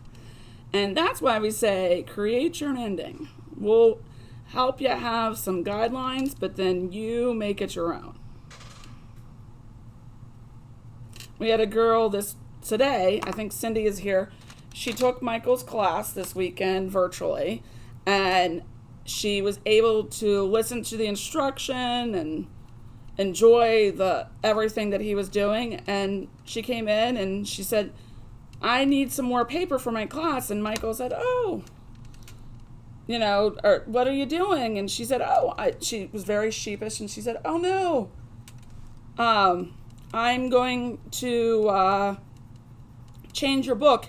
And that's why we say create your ending. We'll help you have some guidelines, but then you make it your own. We had a girl today, I think Cindy is here. She took Michael's class this weekend virtually, and she was able to listen to the instruction and enjoy everything that he was doing. And she came in and she said, I need some more paper for my class. And Michael said, oh, or what are you doing? And she said, she was very sheepish, and she said, oh no, I'm going to change your book.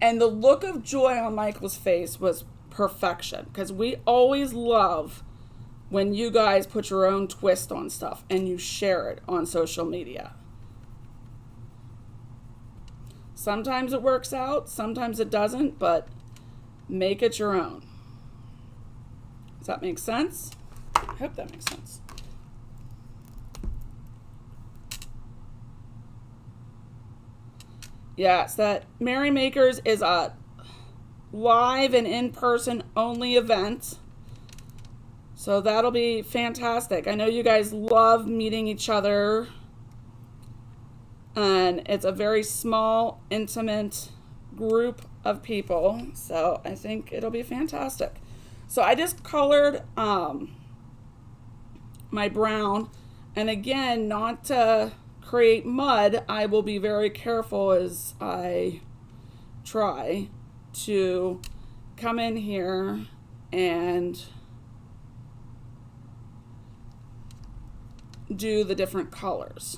And the look of joy on Michael's face was perfection, because we always love when you guys put your own twist on stuff and you share it on social media. Sometimes it works out, sometimes it doesn't, but make it your own. Does that make sense? I hope that makes sense. Yes, that Merry Makers is a live and in-person only event. So that'll be fantastic. I know you guys love meeting each other. And it's a very small, intimate group of people. So I think it'll be fantastic. So I just colored my brown. And again, not to create mud, I will be very careful as I try to come in here and do the different colors.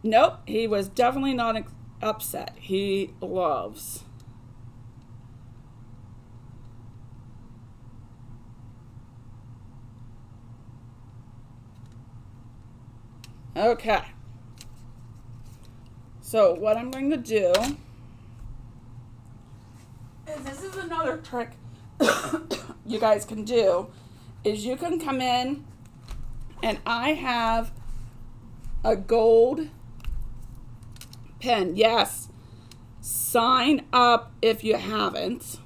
Nope, he was definitely not upset. He loves. Okay. So what I'm going to do is, this is another trick you guys can do, is you can come in, and I have a gold pen. Yes, sign up if you haven't.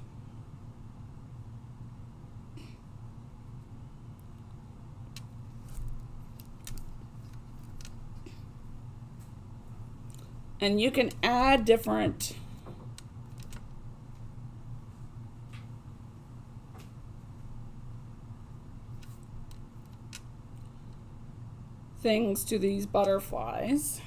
And you can add different things to these butterflies.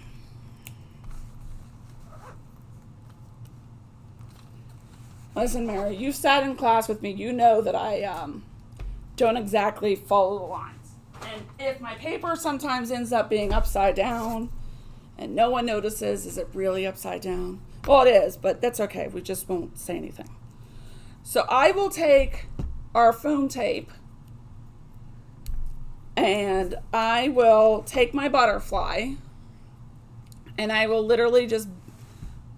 Listen, Mary, you sat in class with me. You know that I don't exactly follow the lines. And if my paper sometimes ends up being upside down and no one notices, is it really upside down? Well, it is, but that's okay. We just won't say anything. So I will take our foam tape, and I will take my butterfly, and I will literally just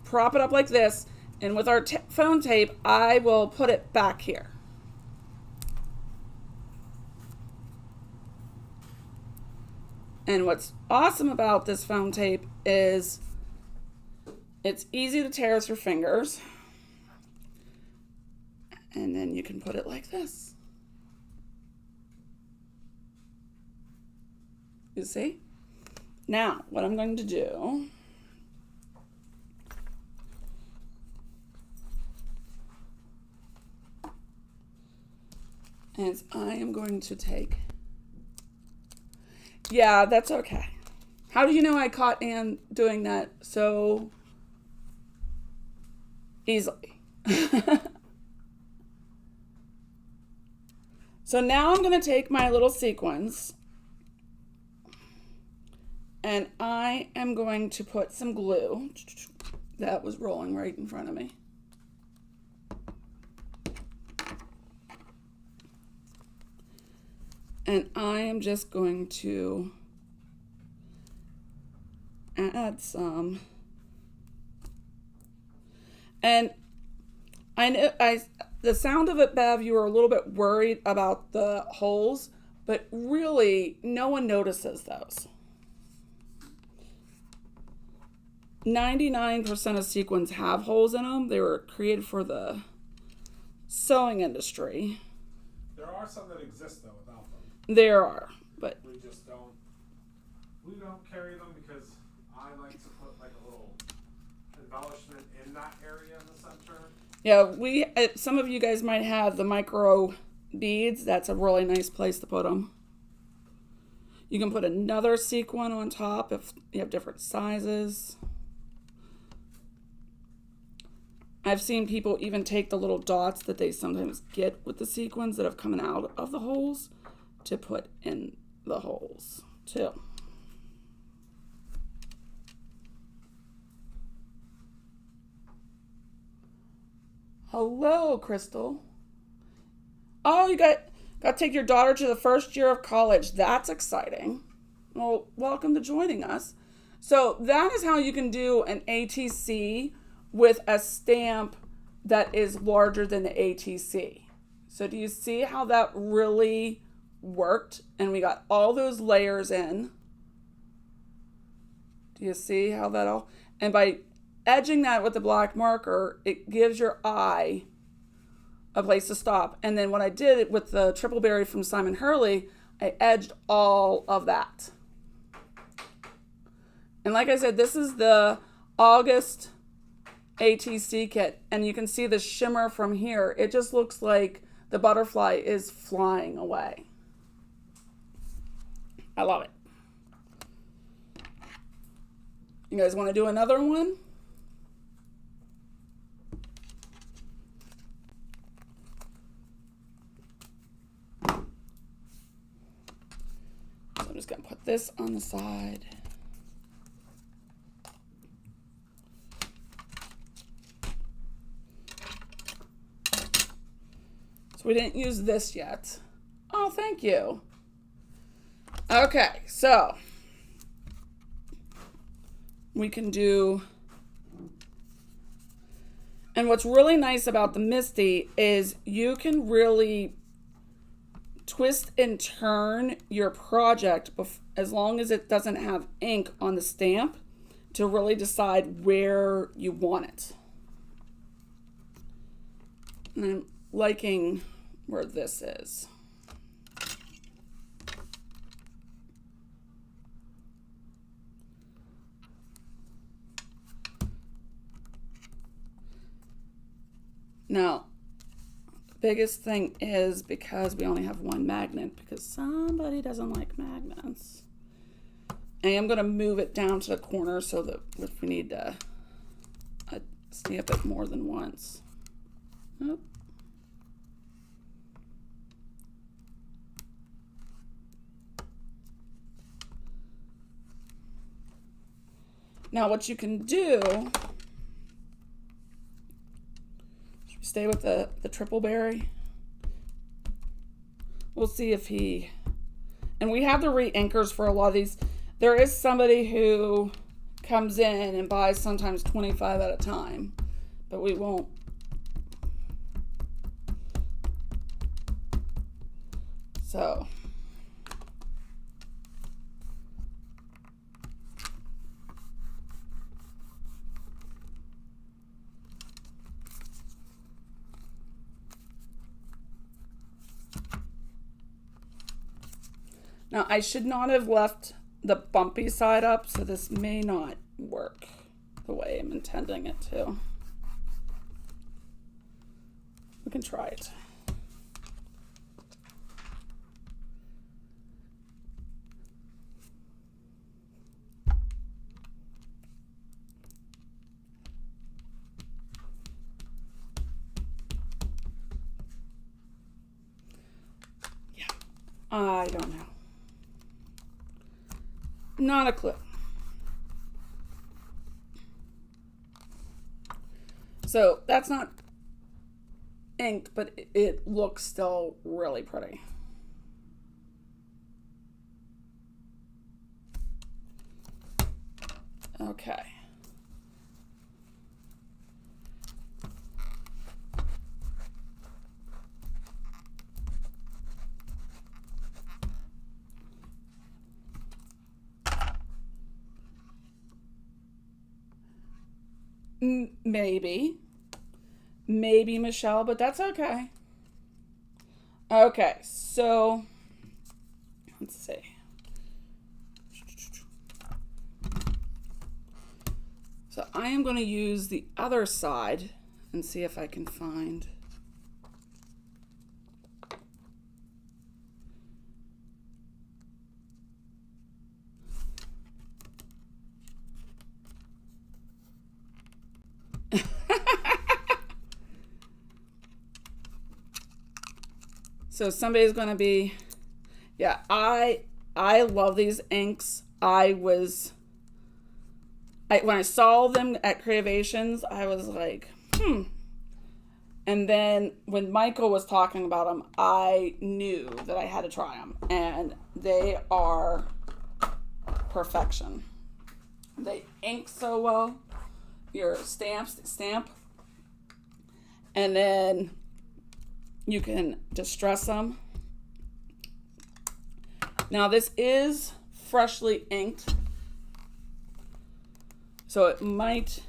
prop it up like this. And with our foam tape, I will put it back here. And what's awesome about this foam tape is it's easy to tear with your fingers. And then you can put it like this. You see? Now, what I'm going to do is I am going to take... Yeah, that's okay. How do you know I caught Anne doing that so easily? So now I'm going to take my little sequins, and I am going to put some glue. That was rolling right in front of me. And I am just going to add some. And I know the sound of it, Bev, you were a little bit worried about the holes, but really no one notices those. 99% of sequins have holes in them. They were created for the sewing industry. There are some that exist though without them. There are, but we just don't. We don't carry them because I like to put like a little embellishment in that area in the center. Yeah, some of you guys might have the micro beads. That's a really nice place to put them. You can put another sequin on top if you have different sizes. I've seen people even take the little dots that they sometimes get with the sequins that have come out of the holes to put in the holes too. Hello, Crystal. Oh, you got to take your daughter to the first year of college. That's exciting. Well, welcome to joining us. So that is how you can do an ATC with a stamp that is larger than the ATC. So do you see how that really worked? And we got all those layers in. Do you see how that all... And by edging that with the black marker, it gives your eye a place to stop. And then when I did it with the triple berry from Simon Hurley, I edged all of that. And like I said, this is the August ATC kit, and you can see the shimmer from here. It just looks like the butterfly is flying away. I love it. You guys want to do another one? So I'm just going to put this on the side. we didn't use this yet. Oh, thank you. Okay, so we can do, and what's really nice about the Misty is you can really twist and turn your project as long as it doesn't have ink on the stamp to really decide where you want it. And I'm liking where this is. Now, the biggest thing is because we only have one magnet, because somebody doesn't like magnets. I am going to move it down to the corner so that if we need to stamp it more than once. Oh. Now what you can do, should we stay with the triple berry? We'll see if he, and we have the re-inkers for a lot of these. There is somebody who comes in and buys sometimes 25 at a time, but we won't. So. Now, I should not have left the bumpy side up, so this may not work the way I'm intending it to. We can try it. Yeah, I don't know. Not a clue. So that's not inked, but it looks still really pretty. Okay. Maybe, Michelle, but that's okay. Okay, so let's see. So I am going to use the other side and see if I can find. So somebody's going to be, yeah, I love these inks. When I saw them at Creations, I was like, And then when Michael was talking about them, I knew that I had to try them. And they are perfection. They ink so well. Your stamp. And then you can distress them. Now this is freshly inked, so I might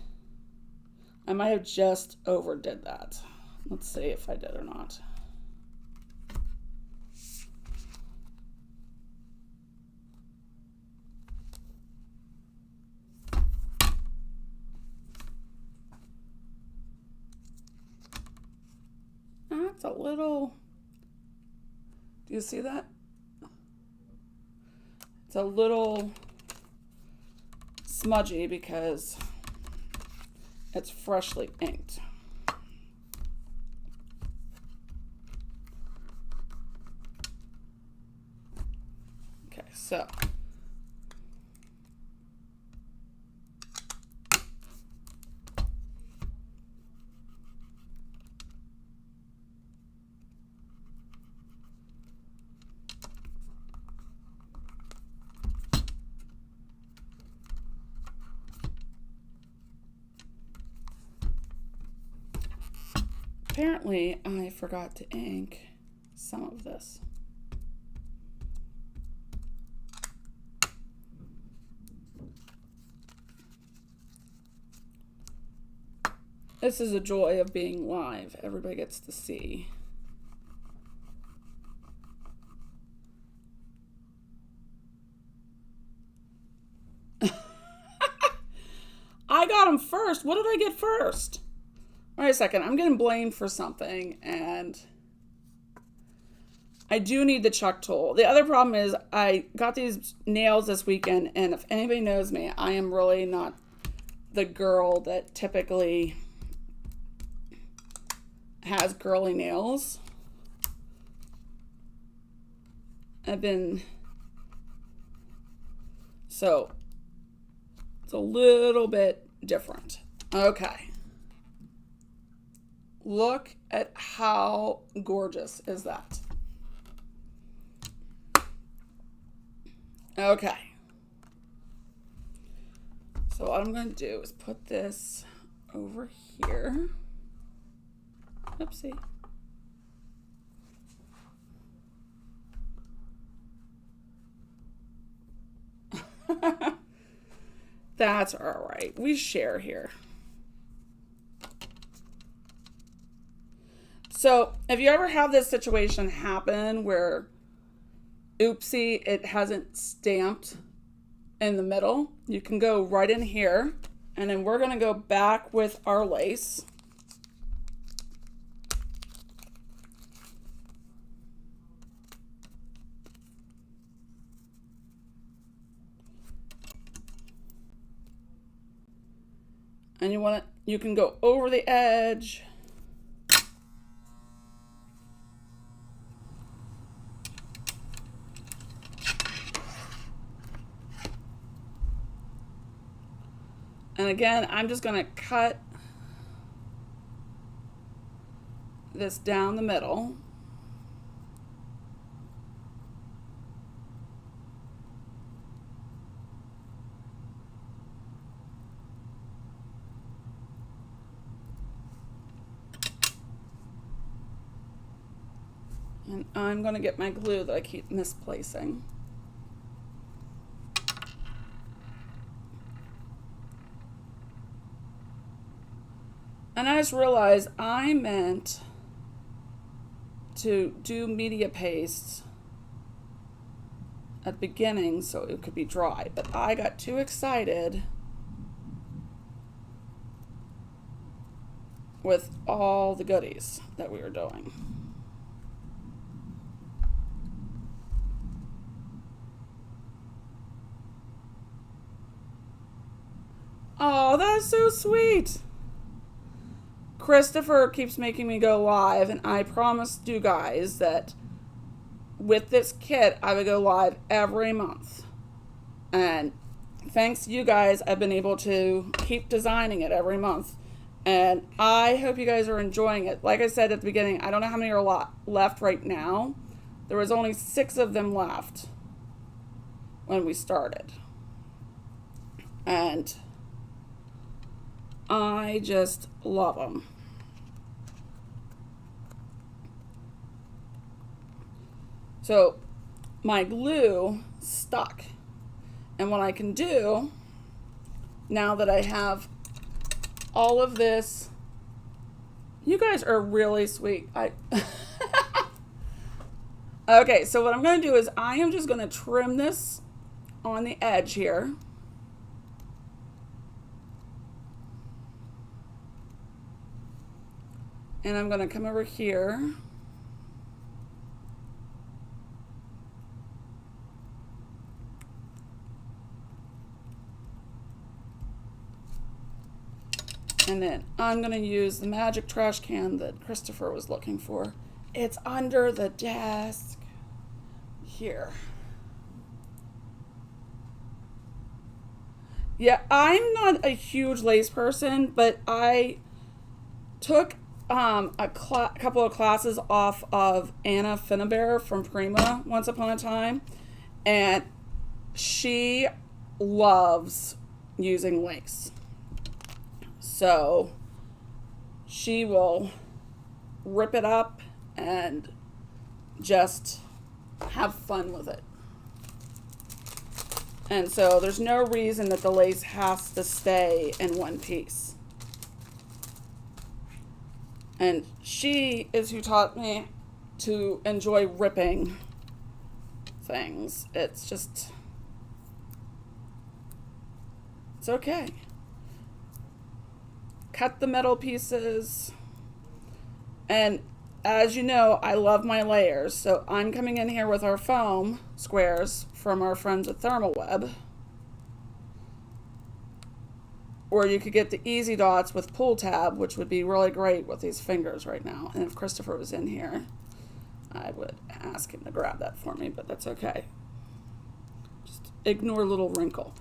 have just overdid that. Let's see if I did or not. That's a little, do you see that? It's a little smudgy because it's freshly inked. Okay, so apparently I forgot to ink some of this. This is a joy of being live. Everybody gets to see. I got them first. What did I get first? Wait a second. I'm getting blamed for something, and I do need the chuck tool. The other problem is I got these nails this weekend, and if anybody knows me, I am really not the girl that typically has girly nails. So it's a little bit different. Okay. Look at how gorgeous is that. Okay. So what I'm going to do is put this over here. Oopsie. That's all right. We share here. So if you ever have this situation happen where, oopsie, it hasn't stamped in the middle, you can go right in here, and then we're going to go back with our lace. And you can go over the edge. And again, I'm just going to cut this down the middle. And I'm going to get my glue that I keep misplacing. And I just realized I meant to do media paste at the beginning so it could be dry, but I got too excited with all the goodies that we were doing. Oh, that's so sweet. Christopher keeps making me go live, and I promised you guys that with this kit, I would go live every month. And thanks to you guys, I've been able to keep designing it every month. And I hope you guys are enjoying it. Like I said at the beginning, I don't know how many are left right now. There was only 6 of them left when we started. And I just love them. So my glue stuck. And what I can do, now that I have all of this, you guys are really sweet. Okay, so what I'm going to do is I am just going to trim this on the edge here. And I'm going to come over here. And then I'm going to use the magic trash can that Christopher was looking for. It's under the desk here. Yeah, I'm not a huge lace person, but I took a couple of classes off of Anna Finnebear from Prima once upon a time, and she loves using lace. So she will rip it up and just have fun with it. And so there's no reason that the lace has to stay in one piece. And she is who taught me to enjoy ripping things. It's okay. Cut the metal pieces. And as you know, I love my layers. So I'm coming in here with our foam squares from our friends at Thermal Web. Or you could get the easy dots with pull tab, which would be really great with these fingers right now. And if Christopher was in here, I would ask him to grab that for me, but that's okay. Just ignore little wrinkle.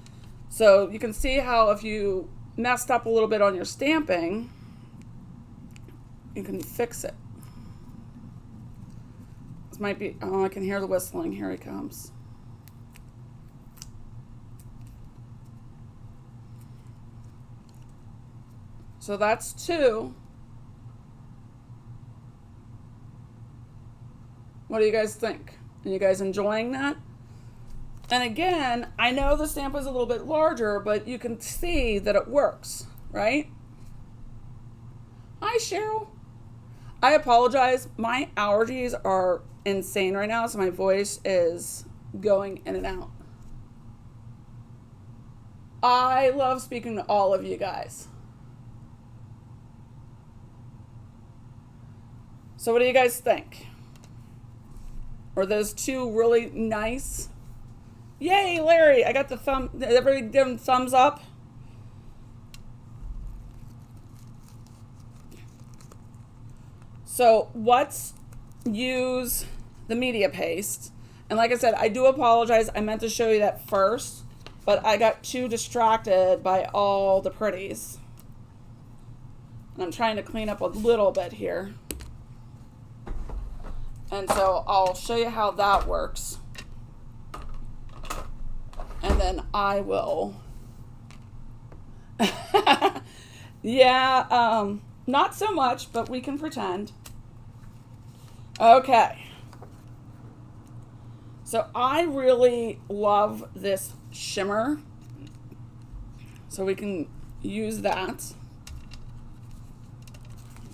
So you can see how if you messed up a little bit on your stamping, you can fix it. This might be, oh, I can hear the whistling. Here he comes. So that's 2. What do you guys think? Are you guys enjoying that? And again, I know the stamp is a little bit larger, but you can see that it works, right? Hi, Cheryl. I apologize. My allergies are insane right now, so my voice is going in and out. I love speaking to all of you guys. So what do you guys think? Are those 2 really nice? Yay, Larry! I got the thumb. Everybody give them thumbs up. So let's use the media paste. And like I said, I do apologize. I meant to show you that first, but I got too distracted by all the pretties. And I'm trying to clean up a little bit here. And so I'll show you how that works. And then I will. Yeah, not so much, but we can pretend. Okay. So I really love this shimmer. So we can use that. Let's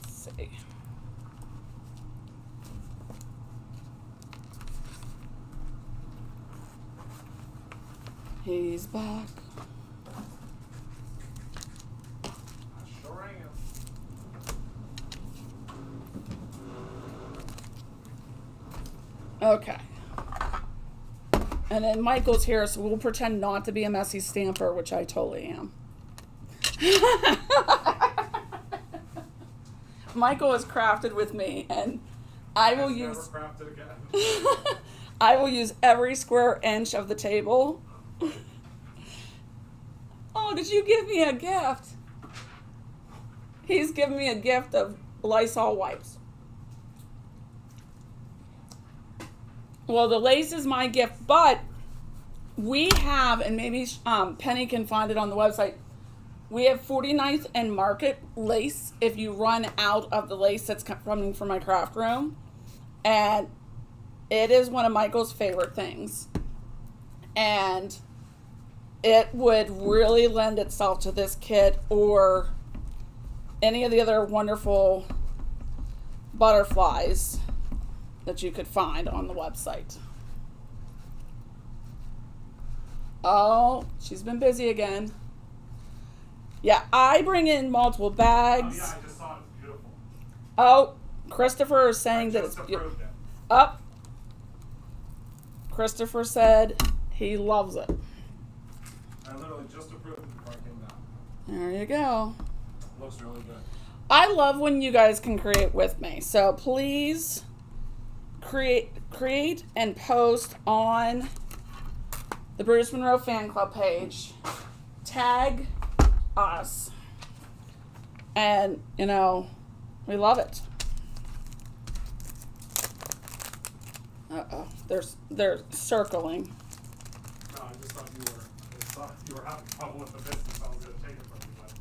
see. He's back. I sure am. Okay. And then Michael's here, so we'll pretend not to be a messy stamper, which I totally am. Michael is crafted with me, and I will use. Never crafted again. I will use every square inch of the table. Oh, did you give me a gift? He's given me a gift of Lysol wipes. Well, the lace is my gift, but we have, and maybe Penny can find it on the website, we have 49th and Market lace if you run out of the lace that's coming from my craft room. And it is one of Michael's favorite things. And it would really lend itself to this kit or any of the other wonderful butterflies that you could find on the website. Oh, she's been busy again. Yeah, I bring in multiple bags. Oh, yeah, I just saw it. It's beautiful. Oh, Christopher is saying that it's beautiful. Up. Christopher said he loves it. I literally just approved it before I came down. There you go. Looks really good. I love when you guys can create with me. So please create and post on the Bruce Monroe fan club page. Tag us. And, you know, we love it. Uh-oh. They're circling. No, I just thought you were having trouble with the business. I was going to take it from you, but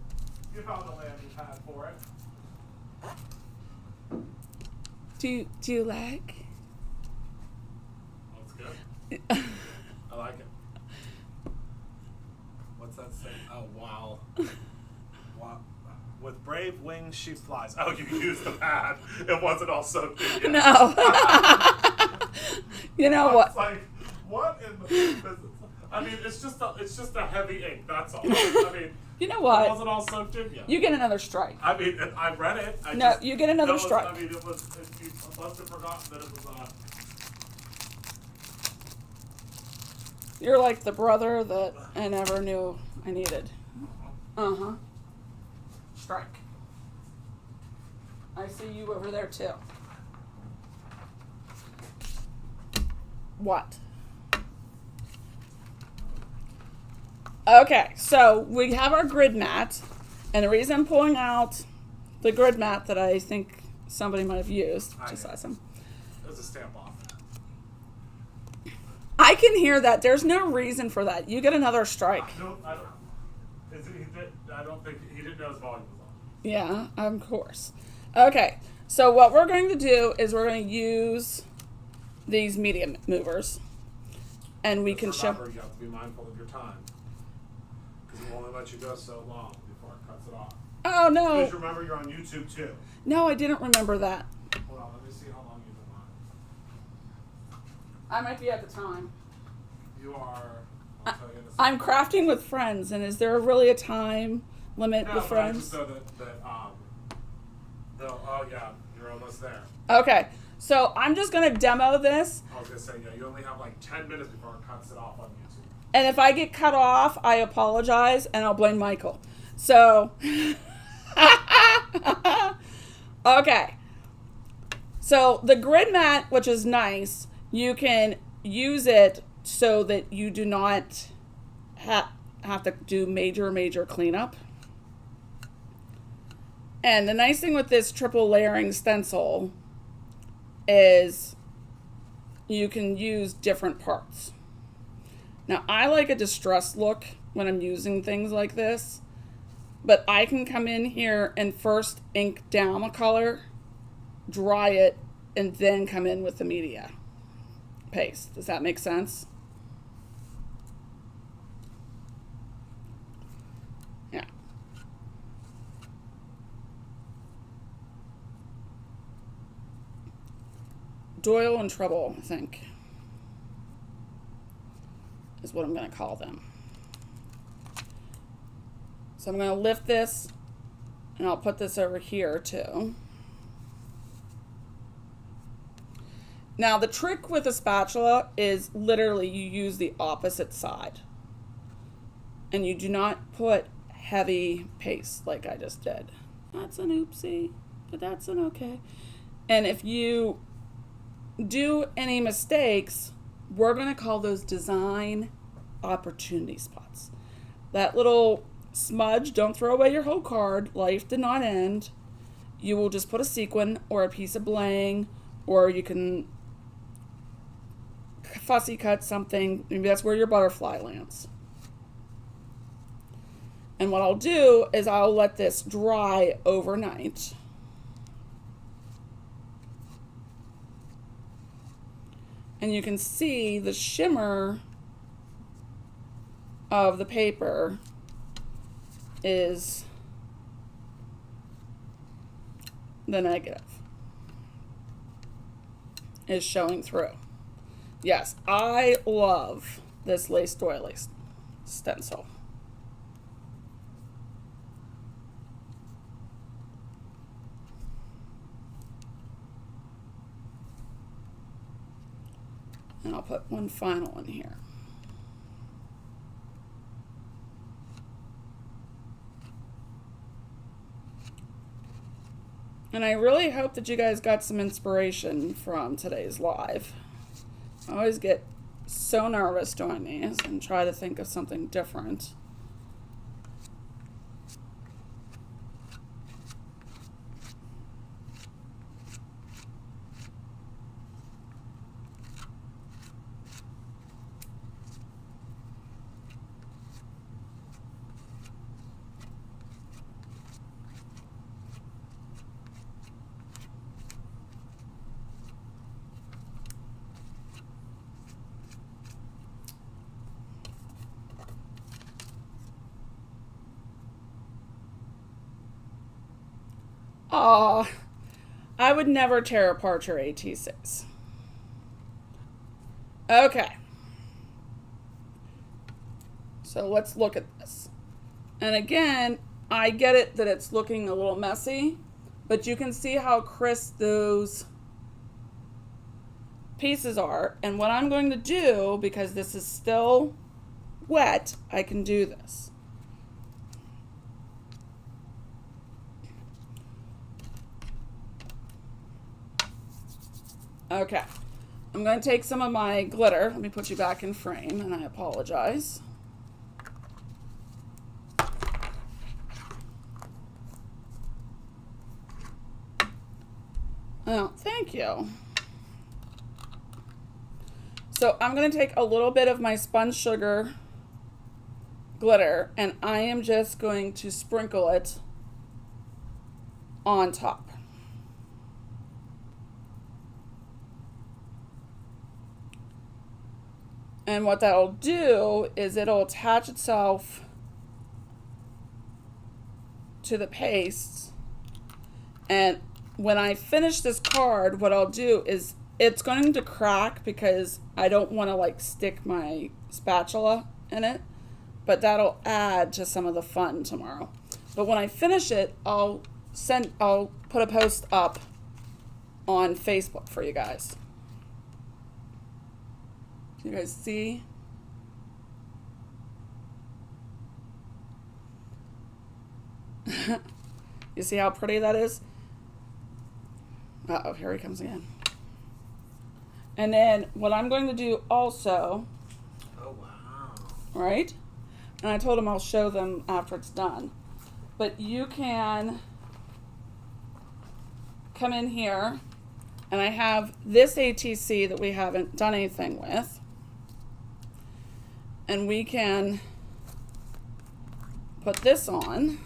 you found a landing pad for it. Do you like? That's good. I like it. What's that say? Oh, wow. Wow. With brave wings she flies. Oh, you used the pad. It wasn't all soaked in yet. No. You know what? It's like, what in the business? I mean, it's just a heavy ink. That's all. I mean, You know it what? wasn't all soaked in yet. You get another strike. I mean, I read it. You get another strike. I mean, it was. You must have forgotten that it was. You're like the brother that I never knew I needed. Uh-huh. Strike. I see you over there too. What? Okay, so we have our grid mat, and the reason I'm pulling out the grid mat that I think somebody might have used, just awesome. There's a stamp off. I can hear that. There's no reason for that. You get another strike. I don't think he didn't know his volume was on. Yeah, of course. Okay, so what we're going to do is we're going to use these medium movers, and we can remember, you have to be mindful of your time, because it will only let you go so long before it cuts it off. Oh no! Please remember you're on YouTube too. No, I didn't remember that. Hold on, let me see how long you've been on. I might be at the time. You are. I'll tell you in a second. I'm crafting with friends, and is there really a time limit No, with but friends? just so that oh yeah, you're almost there. Okay, so I'm just going to demo this, I was gonna say, yeah, you only have like 10 minutes before it cuts it off on YouTube. and if I get cut off, I apologize, and I'll blame Michael. So, okay. So the grid mat, which is nice, you can use it so that you do not have to do major cleanup. And the nice thing with this triple layering stencil is you can use different parts. Now, I like a distressed look when I'm using things like this, but I can come in here and first ink down a color, dry it, and then come in with the media paste. Does that make sense? Yeah. Doyle and Trouble, I think, is what I'm going to call them. So I'm going to lift this, and I'll put this over here too. Now the trick with a spatula is literally you use the opposite side. And you do not put heavy paste like I just did. That's an oopsie, but that's an okay. And if you do any mistakes, we're going to call those design opportunity spots. That little smudge, don't throw away your whole card. Life did not end. You will just put a sequin or a piece of bling, or you can fussy cut something. Maybe that's where your butterfly lands. And what I'll do is I'll let this dry overnight. And you can see the shimmer of the paper is the negative, is showing through. Yes, I love this lace doily stencil. And I'll put one final in here. And I really hope that you guys got some inspiration from today's live. I always get so nervous doing these and try to think of something different. Aw, I would never tear apart your ATCs. Okay. So let's look at this. And again, I get it that it's looking a little messy, but you can see how crisp those pieces are. And what I'm going to do, because this is still wet, I can do this. Okay, I'm going to take some of my glitter. Let me put you back in frame, and I apologize. Oh, thank you. So I'm going to take a little bit of my spun sugar glitter, and I am just going to sprinkle it on top. And what that'll do is it'll attach itself to the paste. And when I finish this card, what I'll do is it's going to crack because I don't want to like stick my spatula in it, but that'll add to some of the fun tomorrow. But when I finish it, I'll put a post up on Facebook for you guys. You guys see? You see how pretty that is? Uh-oh, here he comes again. And then what I'm going to do also, Oh, wow. right? And I told him I'll show them after it's done. But you can come in here, and I have this ATC that we haven't done anything with. And we can put this on.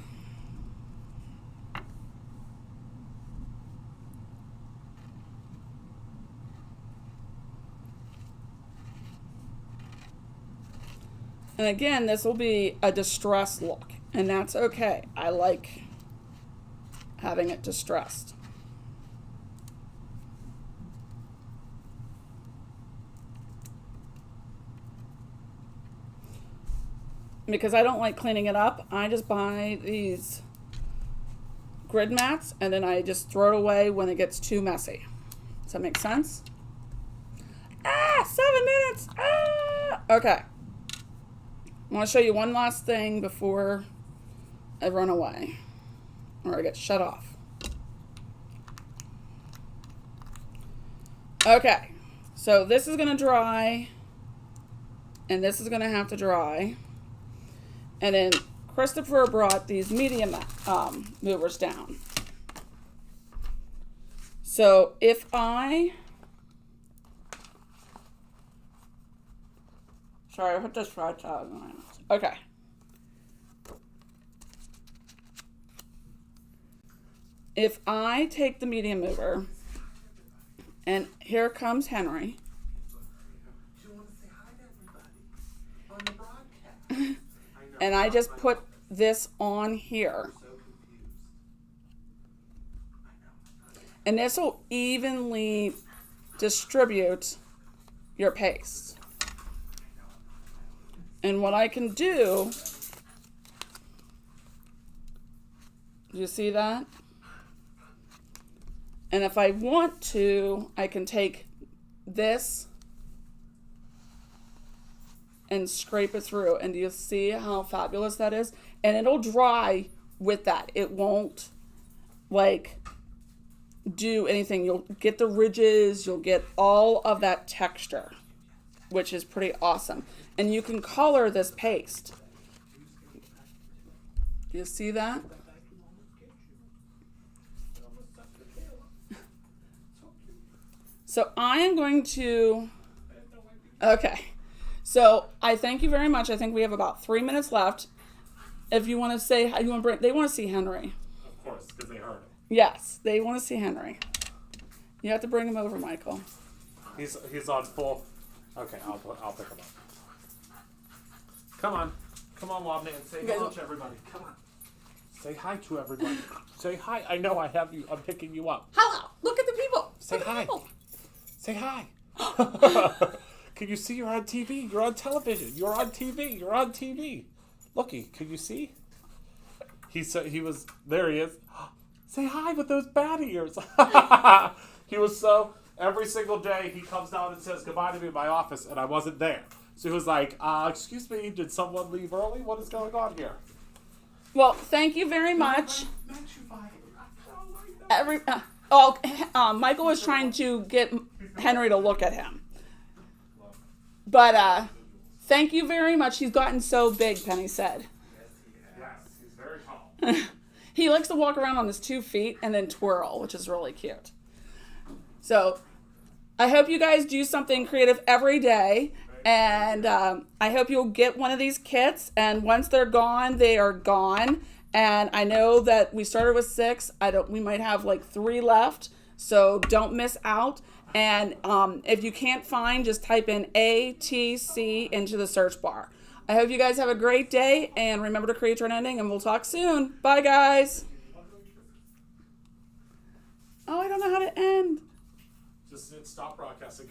And again, this will be a distressed look, and that's okay. I like having it distressed. Because I don't like cleaning it up, I just buy these grid mats and then I just throw it away when it gets too messy. Does that make sense? 7 minutes. Okay. I want to show you one last thing before I run away or I get shut off. Okay. So this is going to dry and this is going to have to dry. And then Christopher brought these medium movers down. So if I put this right out. Okay. If I take the medium mover, and here comes Henry. And I just put this on here. And this will evenly distribute your paste. And what I can do, do you see that? And if I want to, I can take this and scrape it through, and do you see how fabulous that is? And it'll dry with that. It won't like do anything. You'll get the ridges, you'll get all of that texture, which is pretty awesome. And you can color this paste. Do you see that? So I am going to, okay. So I thank you very much. I think we have about 3 minutes left. If you want to say, they want to see Henry. Of course, because they heard it. Yes, they want to see Henry. You have to bring him over, Michael. He's on full. Okay, I'll pick him up. Come on, Wobney, and say hello to everybody. Come on. Say hi to everybody. Say hi. I know I have you. I'm picking you up. Hello. Look at the people. Say hi. Say hi. Can you see you're on TV? You're on television. You're on TV. You're on TV. Looky, can you see? He was there. He is. Say hi with those bat ears. He was so. Every single day he comes down and says goodbye to me in my office, and I wasn't there. So he was like, "Excuse me, did someone leave early? What is going on here?" Well, thank you very much. Michael was trying to get Henry to look at him. But thank you very much. He's gotten so big, Penny said. Yes, he's very tall. He likes to walk around on his 2 feet and then twirl, which is really cute. So I hope you guys do something creative every day. And I hope you'll get one of these kits. And once they're gone, they are gone. And I know that we started with 6. We might have like 3 left. So don't miss out. And if you can't find, just type in ATC into the search bar. I hope you guys have a great day. And remember to create your own ending. And we'll talk soon. Bye, guys. Oh, I don't know how to end. Just hit stop broadcasting.